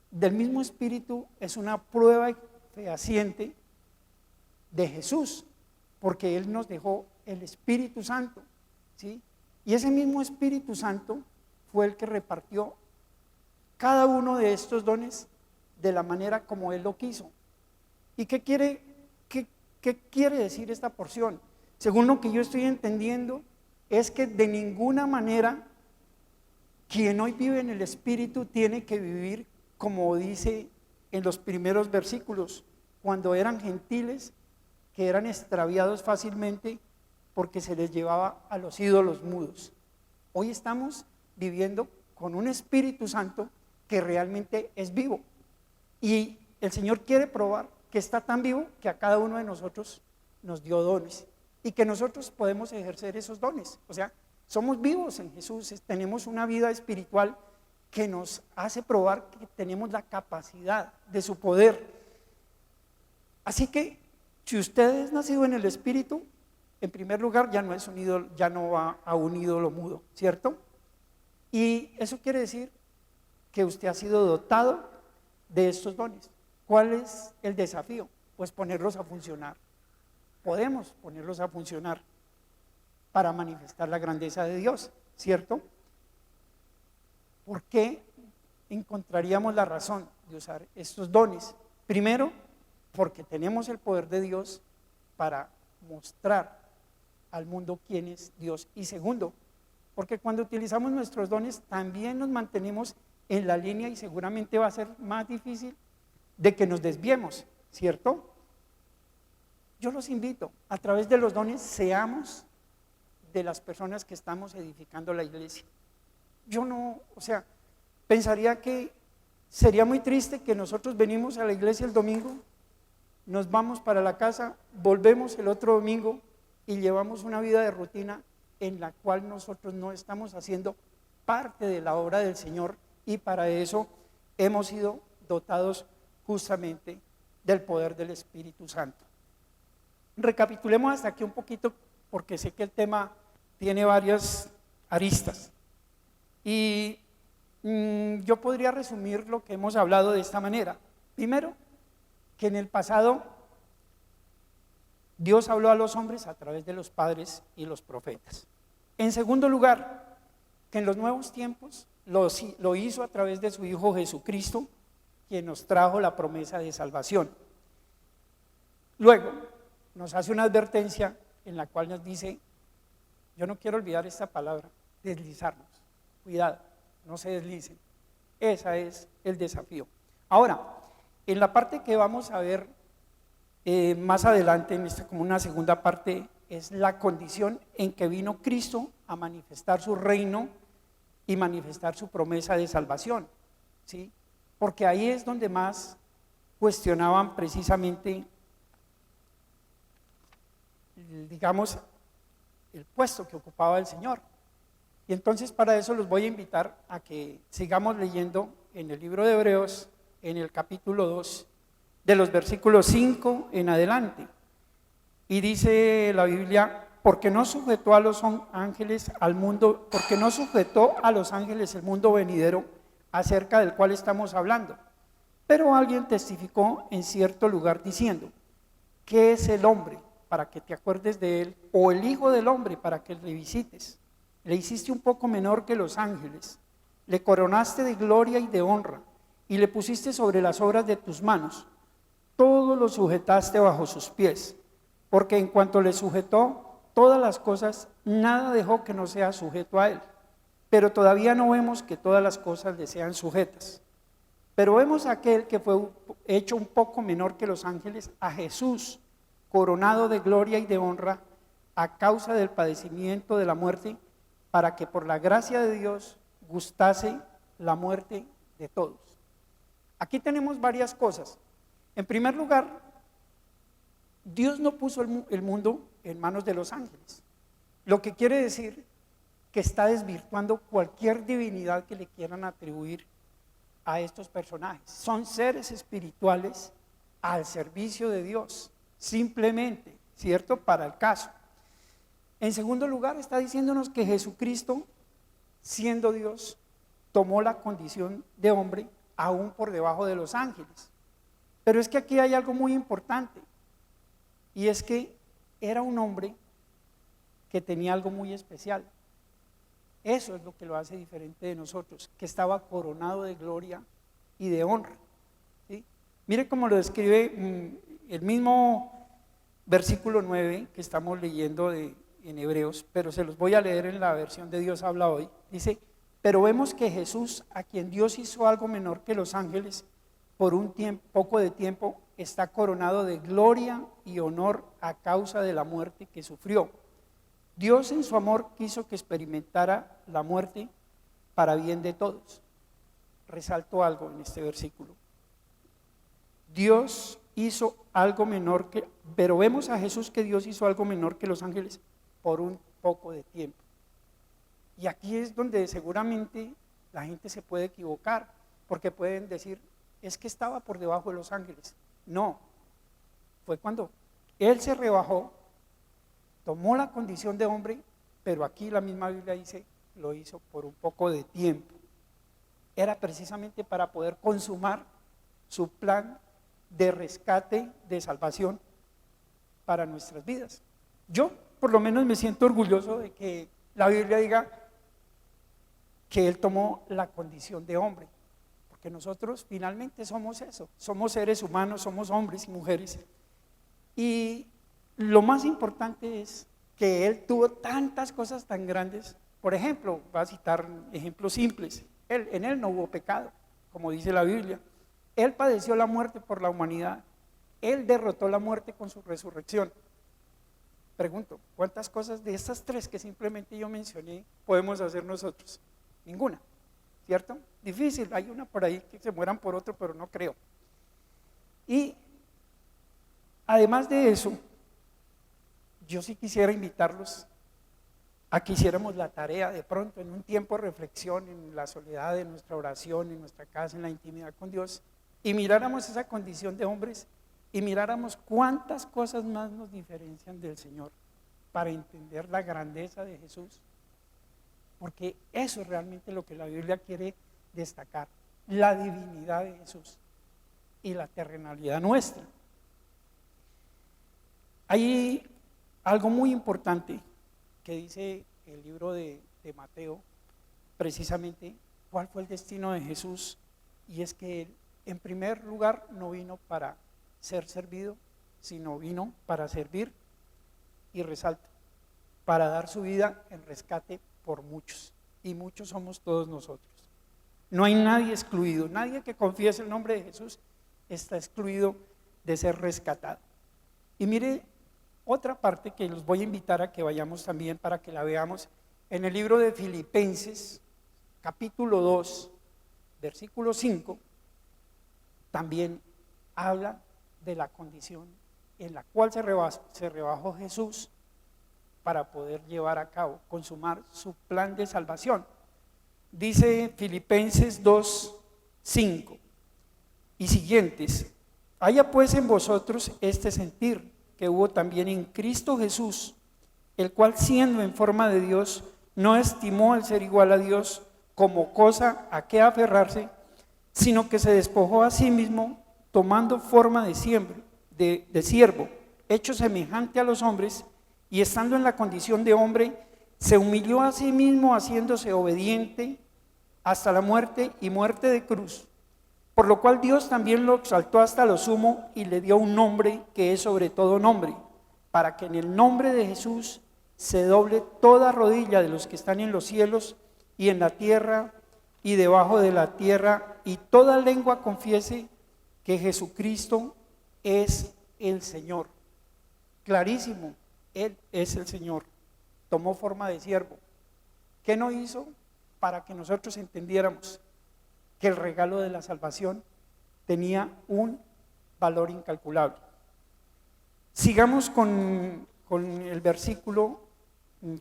del mismo Espíritu es una prueba fehaciente de Jesús, porque Él nos dejó el Espíritu Santo, ¿sí? Y ese mismo Espíritu Santo fue el que repartió cada uno de estos dones de la manera como Él lo quiso. ¿Y qué quiere decir esta porción? Según lo que yo estoy entendiendo, es que de ninguna manera quien hoy vive en el Espíritu tiene que vivir como dice en los primeros versículos, cuando eran gentiles que eran extraviados fácilmente porque se les llevaba a los ídolos mudos. Hoy estamos viviendo con un Espíritu Santo que realmente es vivo. Y el Señor quiere probar que está tan vivo que a cada uno de nosotros nos dio dones y que nosotros podemos ejercer esos dones. O sea, somos vivos en Jesús, tenemos una vida espiritual que nos hace probar que tenemos la capacidad de su poder. Así que si usted es nacido en el Espíritu, en primer lugar ya no va a un ídolo mudo, ¿cierto? Y eso quiere decir que usted ha sido dotado de estos dones. ¿Cuál es el desafío? Pues ponerlos a funcionar. Podemos ponerlos a funcionar para manifestar la grandeza de Dios, ¿cierto? ¿Por qué encontraríamos la razón de usar estos dones? Primero, porque tenemos el poder de Dios para mostrar al mundo quién es Dios. Y segundo, porque cuando utilizamos nuestros dones también nos mantenemos en la línea y seguramente va a ser más difícil de que nos desviemos, ¿cierto? Yo los invito, a través de los dones seamos de las personas que estamos edificando la iglesia. Yo no, pensaría que sería muy triste que nosotros venimos a la iglesia el domingo, nos vamos para la casa, volvemos el otro domingo y llevamos una vida de rutina en la cual nosotros no estamos haciendo parte de la obra del Señor, y para eso hemos sido dotados justamente del poder del Espíritu Santo. Recapitulemos hasta aquí un poquito, porque sé que el tema tiene varias aristas. Y yo podría resumir lo que hemos hablado de esta manera. Primero, que en el pasado Dios habló a los hombres a través de los padres y los profetas. En segundo lugar, que en los nuevos tiempos lo hizo a través de su Hijo Jesucristo, quien nos trajo la promesa de salvación. Luego, nos hace una advertencia en la cual nos dice, yo no quiero olvidar esta palabra, deslizarnos. Cuidado, no se deslicen. Ese es el desafío. Ahora, en la parte que vamos a ver más adelante, en esta como una segunda parte, es la condición en que vino Cristo a manifestar su reino y manifestar su promesa de salvación, ¿sí? Porque ahí es donde más cuestionaban precisamente, digamos, el puesto que ocupaba el Señor. Y entonces para eso los voy a invitar a que sigamos leyendo en el libro de Hebreos, en el capítulo 2, de los versículos 5 en adelante. Y dice la Biblia, porque no sujetó a los ángeles al mundo, porque no sujetó a los ángeles el mundo venidero acerca del cual estamos hablando. Pero alguien testificó en cierto lugar diciendo, ¿qué es el hombre para que te acuerdes de él? O el hijo del hombre para que le visites. Le hiciste un poco menor que los ángeles, le coronaste de gloria y de honra, y le pusiste sobre las obras de tus manos. Todo lo sujetaste bajo sus pies, porque en cuanto le sujetó todas las cosas, nada dejó que no sea sujeto a él. Pero todavía no vemos que todas las cosas le sean sujetas. Pero vemos a aquel que fue hecho un poco menor que los ángeles, a Jesús, coronado de gloria y de honra, a causa del padecimiento de la muerte, para que por la gracia de Dios gustase la muerte de todos. Aquí tenemos varias cosas. En primer lugar, Dios no puso el mundo en manos de los ángeles, lo que quiere decir que está desvirtuando cualquier divinidad que le quieran atribuir a estos personajes. Son seres espirituales al servicio de Dios, simplemente, ¿cierto? Para el caso. En segundo lugar, está diciéndonos que Jesucristo, siendo Dios, tomó la condición de hombre aún por debajo de los ángeles. Pero es que aquí hay algo muy importante, y es que era un hombre que tenía algo muy especial. Eso es lo que lo hace diferente de nosotros, que estaba coronado de gloria y de honra, ¿sí? Mire cómo lo describe el mismo versículo 9 que estamos leyendo en Hebreos, pero se los voy a leer en la versión de Dios habla hoy. Dice, pero vemos que Jesús, a quien Dios hizo algo menor que los ángeles, por un poco de tiempo, está coronado de gloria y honor a causa de la muerte que sufrió. Dios en su amor quiso que experimentara la muerte para bien de todos. resalto algo en este versículo. Dios hizo algo menor que, pero vemos a Jesús que Dios hizo algo menor que los ángeles por un poco de tiempo. Y aquí es donde seguramente la gente se puede equivocar, porque pueden decir, es que estaba por debajo de los ángeles. No, fue cuando Él se rebajó, tomó la condición de hombre, pero aquí la misma Biblia dice, lo hizo por un poco de tiempo. Era precisamente para poder consumar su plan de rescate, de salvación para nuestras vidas. Yo por lo menos me siento orgulloso de que la Biblia diga que Él tomó la condición de hombre, porque nosotros finalmente somos eso, somos seres humanos, somos hombres y mujeres, y lo más importante es que Él tuvo tantas cosas tan grandes. Por ejemplo, voy a citar ejemplos simples, en Él no hubo pecado, como dice la Biblia. Él padeció la muerte por la humanidad, Él derrotó la muerte con su resurrección. Pregunto, ¿cuántas cosas de estas tres que simplemente yo mencioné podemos hacer nosotros? Ninguna, ¿cierto? Difícil, hay una por ahí que se mueran por otro, pero no creo. Y además de eso, yo sí quisiera invitarlos a que hiciéramos la tarea de pronto en un tiempo de reflexión, en la soledad de nuestra oración, en nuestra casa, en la intimidad con Dios, y miráramos esa condición de hombres y miráramos cuántas cosas más nos diferencian del Señor para entender la grandeza de Jesús, porque eso es realmente lo que la Biblia quiere destacar, la divinidad de Jesús y la terrenalidad nuestra. Hay algo muy importante que dice el libro de Mateo, precisamente cuál fue el destino de Jesús, y es que Él en primer lugar no vino para ser servido, sino vino para servir, y resalta, para dar su vida en rescate por muchos, y muchos somos todos nosotros. No hay nadie excluido, nadie que confiese el nombre de Jesús está excluido de ser rescatado. Y mire otra parte que los voy a invitar a que vayamos también para que la veamos, en el libro de Filipenses, capítulo 2, versículo 5, también habla de la condición en la cual se rebajó Jesús para poder llevar a cabo, consumar su plan de salvación. Dice Filipenses 2, 5 y siguientes: haya pues en vosotros este sentir que hubo también en Cristo Jesús, el cual siendo en forma de Dios, no estimó el ser igual a Dios como cosa a que aferrarse, sino que se despojó a sí mismo, tomando forma de siervo, hecho semejante a los hombres, y estando en la condición de hombre, se humilló a sí mismo, haciéndose obediente hasta la muerte y muerte de cruz. Por lo cual Dios también lo exaltó hasta lo sumo y le dio un nombre que es sobre todo nombre, para que en el nombre de Jesús se doble toda rodilla de los que están en los cielos y en la tierra y debajo de la tierra, y toda lengua confiese que Jesucristo es el Señor. Clarísimo, Él es el Señor. Tomó forma de siervo. ¿Qué no hizo? Para que nosotros entendiéramos que el regalo de la salvación tenía un valor incalculable. Sigamos con el versículo,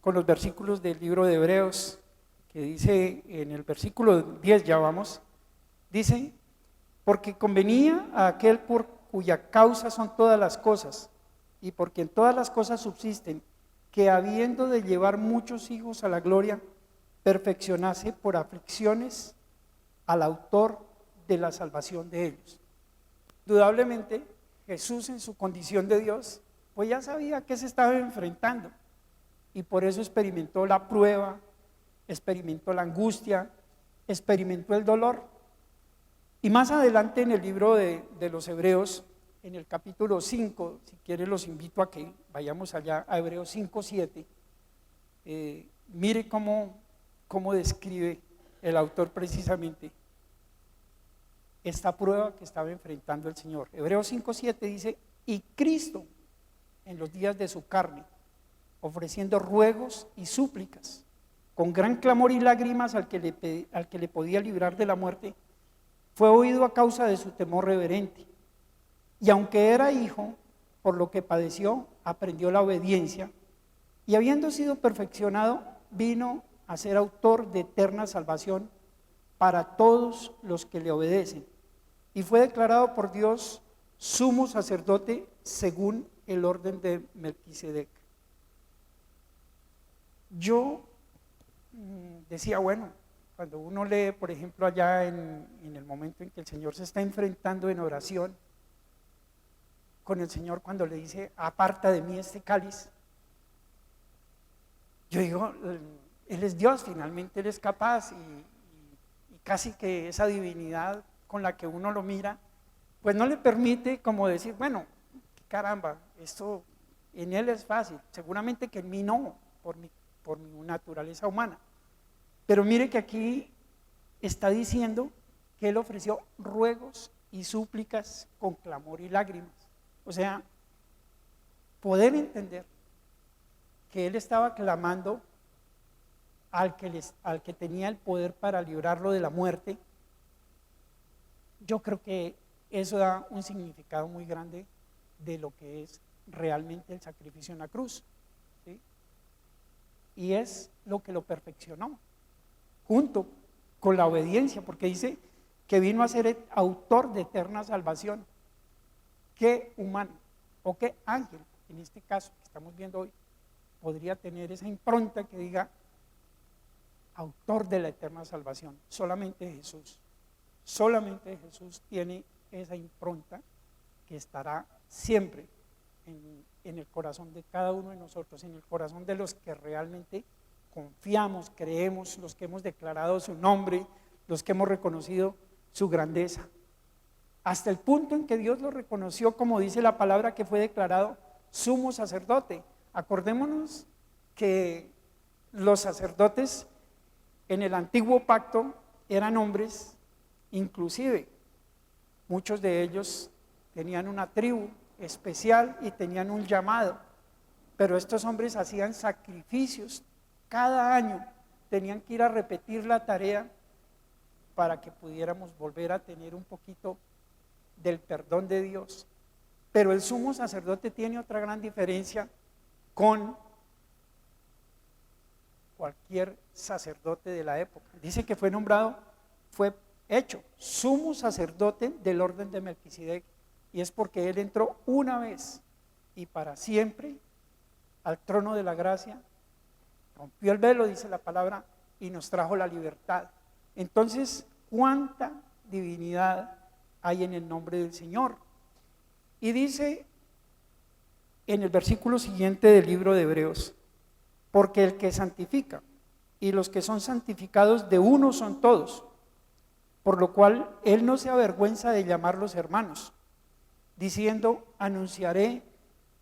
con los versículos del libro de Hebreos, que dice en el versículo 10, ya vamos, dice: porque convenía a aquel por cuya causa son todas las cosas, y porque en todas las cosas subsisten, que habiendo de llevar muchos hijos a la gloria, perfeccionase por aflicciones al autor de la salvación de ellos. Indudablemente, Jesús en su condición de Dios, pues ya sabía que se estaba enfrentando, y por eso experimentó la prueba, experimentó la angustia, experimentó el dolor. Y más adelante en el libro de los Hebreos, en el capítulo 5, si quieren los invito a que vayamos allá a Hebreos 5, 7, mire cómo describe el autor precisamente esta prueba que estaba enfrentando el Señor. Hebreos 5, 7 dice: y Cristo en los días de su carne, ofreciendo ruegos y súplicas, con gran clamor y lágrimas al que le podía librar de la muerte, Fue oído a causa de su temor reverente. Y aunque era hijo, por lo que padeció, aprendió la obediencia. Y habiendo sido perfeccionado, vino a ser autor de eterna salvación para todos los que le obedecen. Y fue declarado por Dios sumo sacerdote según el orden de Melquisedec. Yo decía, bueno, cuando uno lee, por ejemplo, allá en el momento en que el Señor se está enfrentando en oración con el Señor, cuando le dice, aparta de mí este cáliz, yo digo, Él es Dios, finalmente Él es capaz, y casi que esa divinidad con la que uno lo mira, pues no le permite como decir, bueno, caramba, esto en Él es fácil, seguramente que en mí no, por mi naturaleza humana. Pero mire que aquí está diciendo que Él ofreció ruegos y súplicas con clamor y lágrimas. O sea, poder entender que Él estaba clamando al que tenía el poder para librarlo de la muerte. Yo creo que eso da un significado muy grande de lo que es realmente el sacrificio en la cruz, ¿sí? Y es lo que lo perfeccionó, junto con la obediencia, porque dice que vino a ser el autor de eterna salvación. ¿Qué humano o qué ángel, en este caso que estamos viendo hoy, podría tener esa impronta que diga autor de la eterna salvación? Solamente Jesús. Solamente Jesús tiene esa impronta que estará siempre en el corazón de cada uno de nosotros, en el corazón de los que realmente confiamos, creemos, los que hemos declarado su nombre, los que hemos reconocido su grandeza. Hasta el punto en que Dios lo reconoció, como dice la palabra, que fue declarado sumo sacerdote. Acordémonos que los sacerdotes en el antiguo pacto eran hombres, inclusive muchos de ellos tenían una tribu especial y tenían un llamado, pero estos hombres hacían sacrificios cada año, tenían que ir a repetir la tarea para que pudiéramos volver a tener un poquito del perdón de Dios. Pero el sumo sacerdote tiene otra gran diferencia con cualquier sacerdote de la época. Dice que fue nombrado, fue hecho sumo sacerdote del orden de Melquisedec, y es porque él entró una vez y para siempre al trono de la gracia, rompió el velo, dice la palabra, y nos trajo la libertad. Entonces, ¿cuánta divinidad hay en el nombre del Señor? Y dice en el versículo siguiente del libro de Hebreos, porque el que santifica y los que son santificados de uno son todos, por lo cual Él no se avergüenza de llamarlos hermanos, diciendo, anunciaré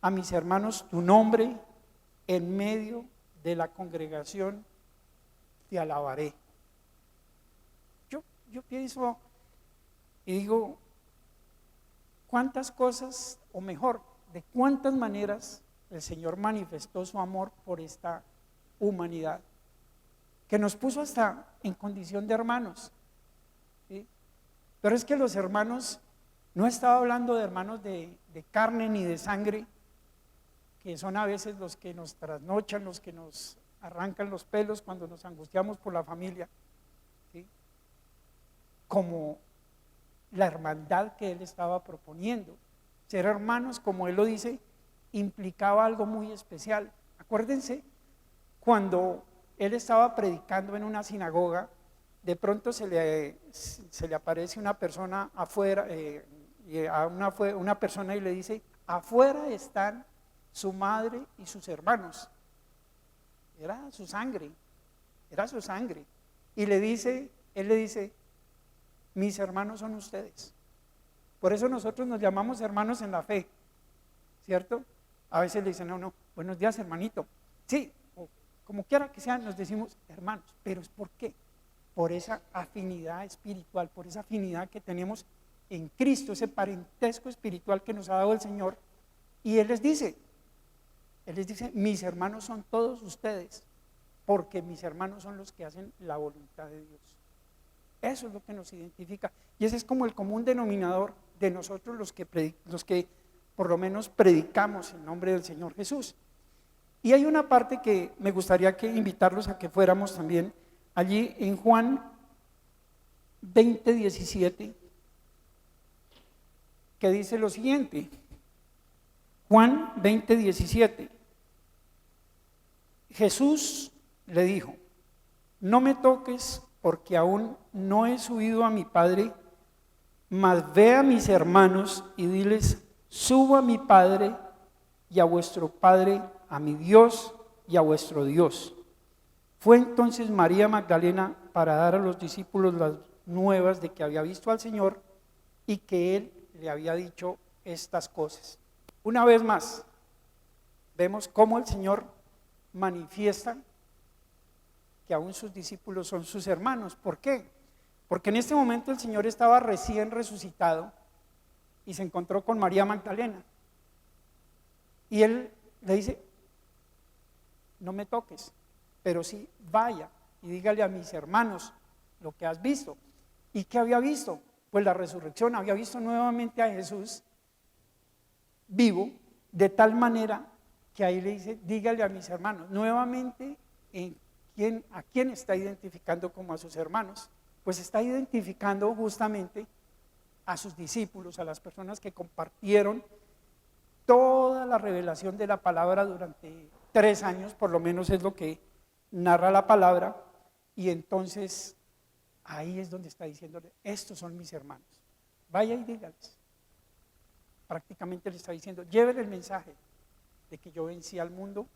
a mis hermanos tu nombre, en medio de la congregación te alabaré. Yo pienso y digo, cuántas cosas, o mejor, de cuántas maneras el Señor manifestó su amor por esta humanidad, que nos puso hasta en condición de hermanos, ¿sí? Pero es que los hermanos, no estaba hablando de hermanos de carne ni de sangre, que son a veces los que nos trasnochan, los que nos arrancan los pelos cuando nos angustiamos por la familia, ¿sí? Como la hermandad que él estaba proponiendo. Ser hermanos, como él lo dice, implicaba algo muy especial. Acuérdense, cuando él estaba predicando en una sinagoga, de pronto se le aparece una persona afuera, una persona y le dice, afuera están su madre y sus hermanos. Era su sangre. Y él le dice, mis hermanos son ustedes. Por eso nosotros nos llamamos hermanos en la fe, ¿cierto? A veces le dicen a uno, buenos días hermanito. Sí, o como quiera que sea, nos decimos hermanos. Pero ¿es por qué? Por esa afinidad espiritual, por esa afinidad que tenemos en Cristo, ese parentesco espiritual que nos ha dado el Señor. Y Él les dice, mis hermanos son todos ustedes, porque mis hermanos son los que hacen la voluntad de Dios. Eso es lo que nos identifica. Y ese es como el común denominador de nosotros los que por lo menos predicamos en nombre del Señor Jesús. Y hay una parte que me gustaría invitarlos a que fuéramos también allí en Juan 20:17, que dice lo siguiente. Juan 20:17. Jesús le dijo: no me toques, porque aún no he subido a mi Padre, mas ve a mis hermanos y diles: subo a mi Padre y a vuestro Padre, a mi Dios y a vuestro Dios. Fue entonces María Magdalena para dar a los discípulos las nuevas de que había visto al Señor y que Él le había dicho estas cosas. Una vez más, vemos cómo el Señor manifiesta que aún sus discípulos son sus hermanos. ¿Por qué? Porque en este momento el Señor estaba recién resucitado y se encontró con María Magdalena. Y Él le dice: no me toques, pero sí vaya y dígale a mis hermanos lo que has visto. ¿Y qué había visto? Pues la resurrección. Había visto nuevamente a Jesús vivo, de tal manera que ahí le dice: dígale a mis hermanos. Nuevamente, ¿a quién está identificando como a sus hermanos? Pues está identificando justamente a sus discípulos, a las personas que compartieron toda la revelación de la palabra durante 3 años, por lo menos es lo que narra la palabra. Y entonces ahí es donde está diciéndole: estos son mis hermanos, vaya y dígales. Prácticamente le está diciendo: lleven el mensaje de que yo vencí al mundo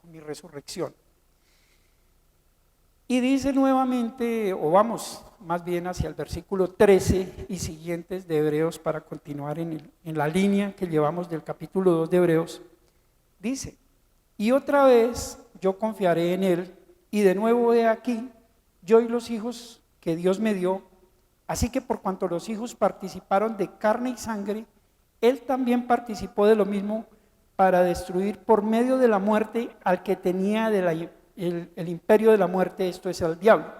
con mi resurrección. Y dice nuevamente, o vamos más bien hacia el versículo 13 y siguientes de Hebreos para continuar en la línea que llevamos del capítulo 2 de Hebreos. Dice: y otra vez yo confiaré en Él, y de nuevo he aquí, yo y los hijos que Dios me dio. Así que por cuanto los hijos participaron de carne y sangre, Él también participó de lo mismo, para destruir por medio de la muerte al que tenía el imperio de la muerte, esto es, el diablo,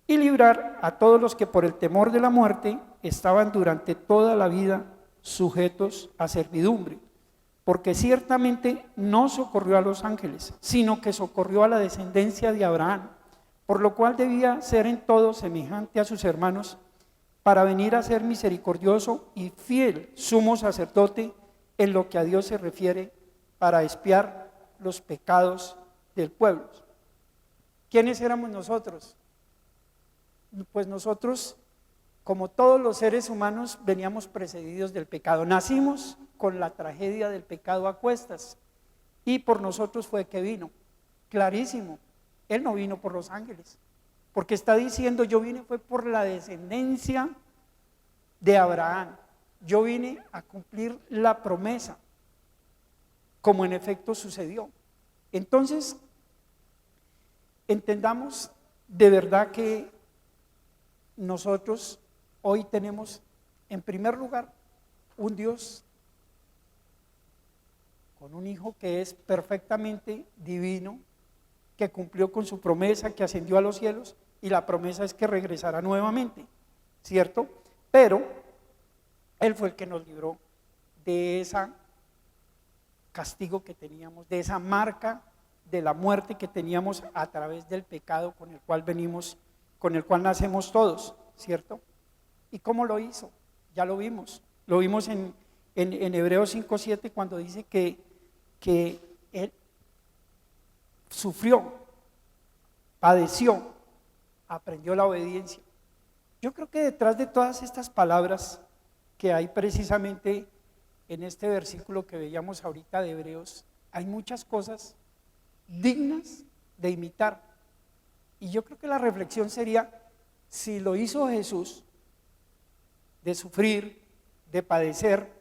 y librar a todos los que por el temor de la muerte estaban durante toda la vida sujetos a servidumbre. Porque ciertamente no socorrió a los ángeles, sino que socorrió a la descendencia de Abraham, por lo cual debía ser en todo semejante a sus hermanos, para venir a ser misericordioso y fiel sumo sacerdote en lo que a Dios se refiere, para expiar los pecados del pueblo. ¿Quiénes éramos nosotros? Pues nosotros, como todos los seres humanos, veníamos precedidos del pecado. Nacimos con la tragedia del pecado a cuestas, y por nosotros fue que vino. Clarísimo, Él no vino por los ángeles, porque está diciendo: yo vine fue por la descendencia de Abraham. Yo vine a cumplir la promesa, como en efecto sucedió. Entonces, entendamos de verdad que nosotros hoy tenemos, en primer lugar, un Dios con un Hijo que es perfectamente divino, que cumplió con su promesa, que ascendió a los cielos, y la promesa es que regresará nuevamente, ¿cierto? Pero Él fue el que nos libró de ese castigo que teníamos, de esa marca de la muerte que teníamos a través del pecado con el cual venimos, con el cual nacemos todos, ¿cierto? ¿Y cómo lo hizo? Ya lo vimos en Hebreos 5:7, cuando dice que Él sufrió, padeció, aprendió la obediencia. Yo creo que detrás de todas estas palabras que hay precisamente en este versículo que veíamos ahorita de Hebreos, hay muchas cosas dignas de imitar. Y yo creo que la reflexión sería: si lo hizo Jesús, de sufrir, de padecer,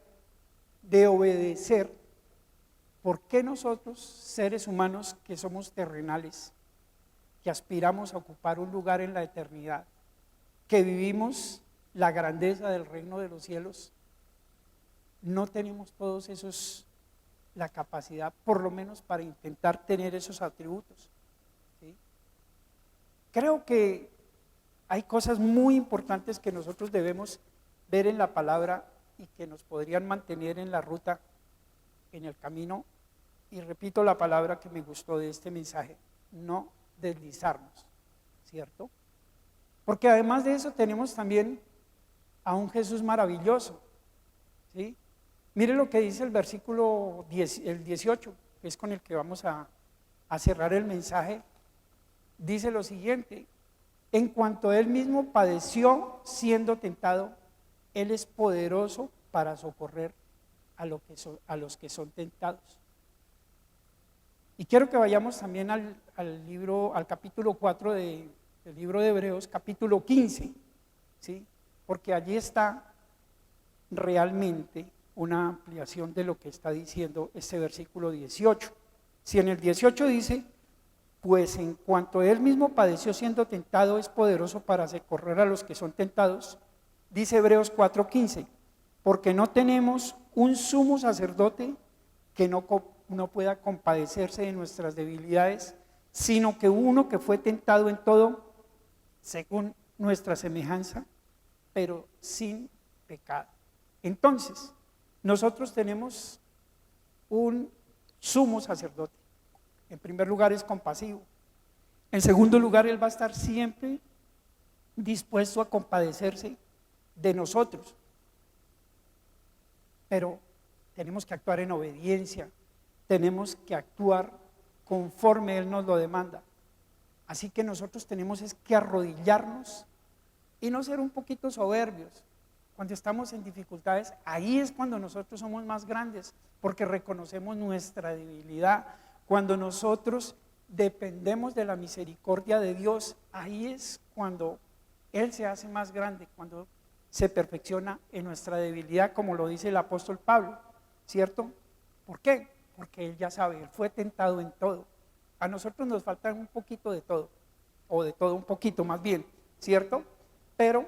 de obedecer, ¿por qué nosotros, seres humanos que somos terrenales, que aspiramos a ocupar un lugar en la eternidad, que vivimos la grandeza del reino de los cielos, no tenemos todos esos, la capacidad, por lo menos para intentar tener esos atributos? ¿Sí? Creo que hay cosas muy importantes que nosotros debemos ver en la palabra y que nos podrían mantener en la ruta, en el camino. Y repito la palabra que me gustó de este mensaje: no deslizarnos, ¿cierto? Porque además de eso tenemos también a un Jesús maravilloso, ¿sí? Mire lo que dice el versículo 10, el 18, que es con el que vamos a cerrar el mensaje. Dice lo siguiente: en cuanto él mismo padeció siendo tentado, él es poderoso para socorrer a los que son tentados. Y quiero que vayamos también al capítulo 4 del libro de Hebreos, capítulo 15, ¿sí? Porque allí está realmente una ampliación de lo que está diciendo este versículo 18. Si en el 18 dice: pues en cuanto él mismo padeció siendo tentado, es poderoso para socorrer a los que son tentados, dice Hebreos 4:15: porque no tenemos un sumo sacerdote que no pueda compadecerse de nuestras debilidades, sino que uno que fue tentado en todo según nuestra semejanza, pero sin pecado. Entonces, nosotros tenemos un sumo sacerdote. En primer lugar, es compasivo. En segundo lugar, él va a estar siempre dispuesto a compadecerse de nosotros. Pero tenemos que actuar en obediencia, tenemos que actuar conforme él nos lo demanda. Así que nosotros tenemos que arrodillarnos y no ser un poquito soberbios. Cuando estamos en dificultades, ahí es cuando nosotros somos más grandes, porque reconocemos nuestra debilidad. Cuando nosotros dependemos de la misericordia de Dios, ahí es cuando Él se hace más grande, cuando se perfecciona en nuestra debilidad, como lo dice el apóstol Pablo, ¿cierto? ¿Por qué? Porque Él ya sabe, Él fue tentado en todo. A nosotros nos falta un poquito de todo, o de todo un poquito más bien, ¿cierto? Pero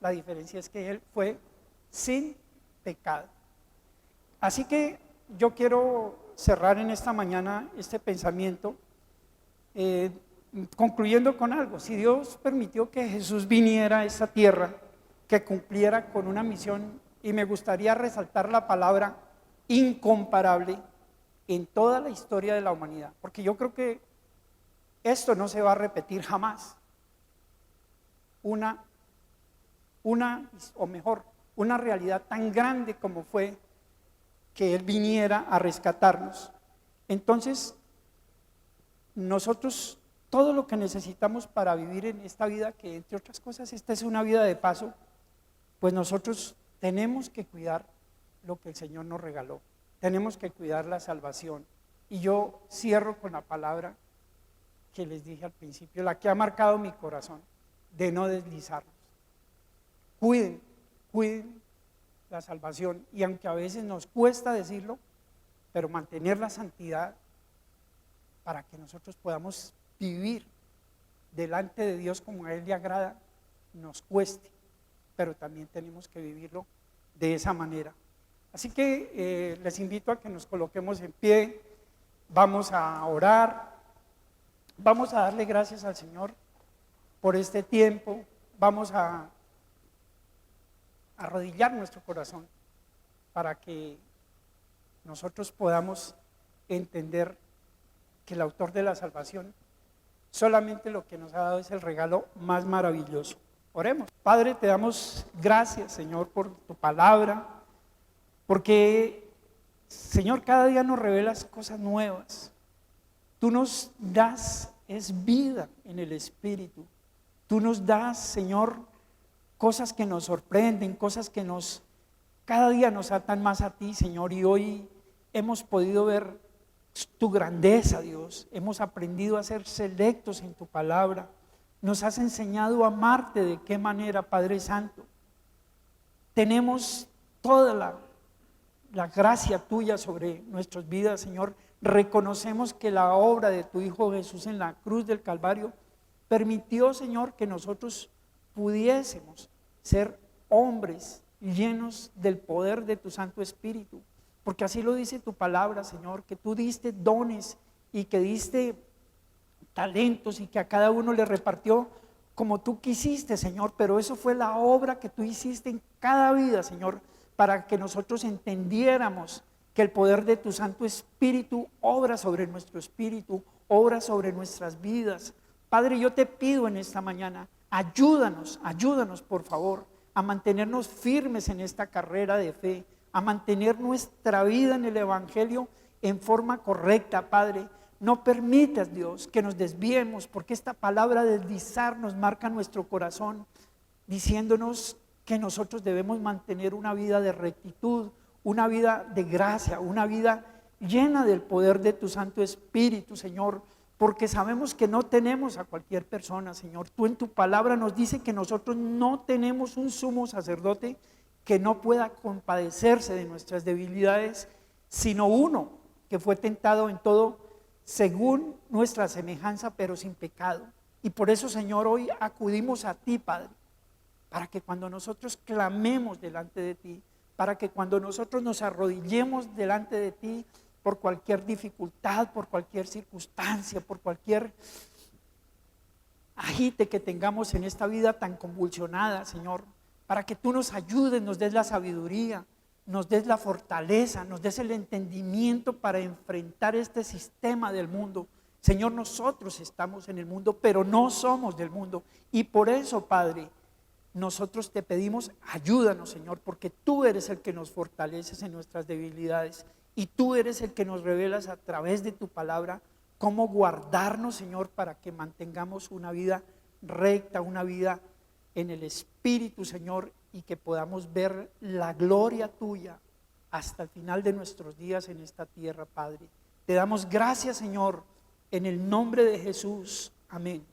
la diferencia es que Él fue sin pecado. Así que yo quiero cerrar en esta mañana este pensamiento concluyendo con algo. Si Dios permitió que Jesús viniera a esta tierra, que cumpliera con una misión, y me gustaría resaltar la palabra incomparable en toda la historia de la humanidad, porque yo creo que esto no se va a repetir jamás. Una realidad tan grande como fue que Él viniera a rescatarnos. Entonces, nosotros, todo lo que necesitamos para vivir en esta vida, que entre otras cosas esta es una vida de paso, pues nosotros tenemos que cuidar lo que el Señor nos regaló, tenemos que cuidar la salvación. Y yo cierro con la palabra que les dije al principio, la que ha marcado mi corazón, de no deslizarnos. Cuiden la salvación, y aunque a veces nos cuesta decirlo, pero mantener la santidad para que nosotros podamos vivir delante de Dios como a Él le agrada, nos cueste, pero también tenemos que vivirlo de esa manera. Así que les invito a que nos coloquemos en pie, vamos a orar, vamos a darle gracias al Señor por este tiempo, vamos a arrodillar nuestro corazón para que nosotros podamos entender que el autor de la salvación solamente lo que nos ha dado es el regalo más maravilloso. Oremos. Padre, te damos gracias, Señor, por tu palabra, porque, Señor, cada día nos revelas cosas nuevas. Tú nos das, es vida en el Espíritu. Tú nos das, Señor, cosas que nos sorprenden, cosas que cada día nos atan más a ti, Señor, y hoy hemos podido ver tu grandeza, Dios. Hemos aprendido a ser selectos en tu palabra. Nos has enseñado a amarte de qué manera, Padre Santo. Tenemos toda la gracia tuya sobre nuestras vidas, Señor. Reconocemos que la obra de tu Hijo Jesús en la cruz del Calvario permitió, Señor, que nosotros pudiésemos ser hombres llenos del poder de tu Santo Espíritu, porque así lo dice tu palabra, Señor, que tú diste dones y que diste talentos y que a cada uno le repartió como tú quisiste, Señor, pero eso fue la obra que tú hiciste en cada vida, Señor, para que nosotros entendiéramos que el poder de tu Santo Espíritu obra sobre nuestro espíritu, obra sobre nuestras vidas. Padre, yo te pido en esta mañana, ayúdanos por favor, a mantenernos firmes en esta carrera de fe, a mantener nuestra vida en el Evangelio en forma correcta, Padre. No permitas, Dios, que nos desviemos, porque esta palabra deslizar nos marca nuestro corazón, diciéndonos que nosotros debemos mantener una vida de rectitud, una vida de gracia, una vida llena del poder de tu Santo Espíritu, Señor, porque sabemos que no tenemos a cualquier persona, Señor. Tú en tu palabra nos dices que nosotros no tenemos un sumo sacerdote que no pueda compadecerse de nuestras debilidades, sino uno que fue tentado en todo según nuestra semejanza, pero sin pecado. Y por eso, Señor, hoy acudimos a ti, Padre, para que cuando nosotros clamemos delante de ti, para que cuando nosotros nos arrodillemos delante de ti por cualquier dificultad, por cualquier circunstancia, por cualquier agite que tengamos en esta vida tan convulsionada, Señor, para que tú nos ayudes, nos des la sabiduría, nos des la fortaleza, nos des el entendimiento para enfrentar este sistema del mundo. Señor, nosotros estamos en el mundo, pero no somos del mundo. Y por eso, Padre, nosotros te pedimos, ayúdanos, Señor, porque tú eres el que nos fortaleces en nuestras debilidades y tú eres el que nos revelas a través de tu palabra cómo guardarnos, Señor, para que mantengamos una vida recta, una vida en el Espíritu, Señor, y que podamos ver la gloria tuya hasta el final de nuestros días en esta tierra, Padre. Te damos gracias, Señor, en el nombre de Jesús. Amén.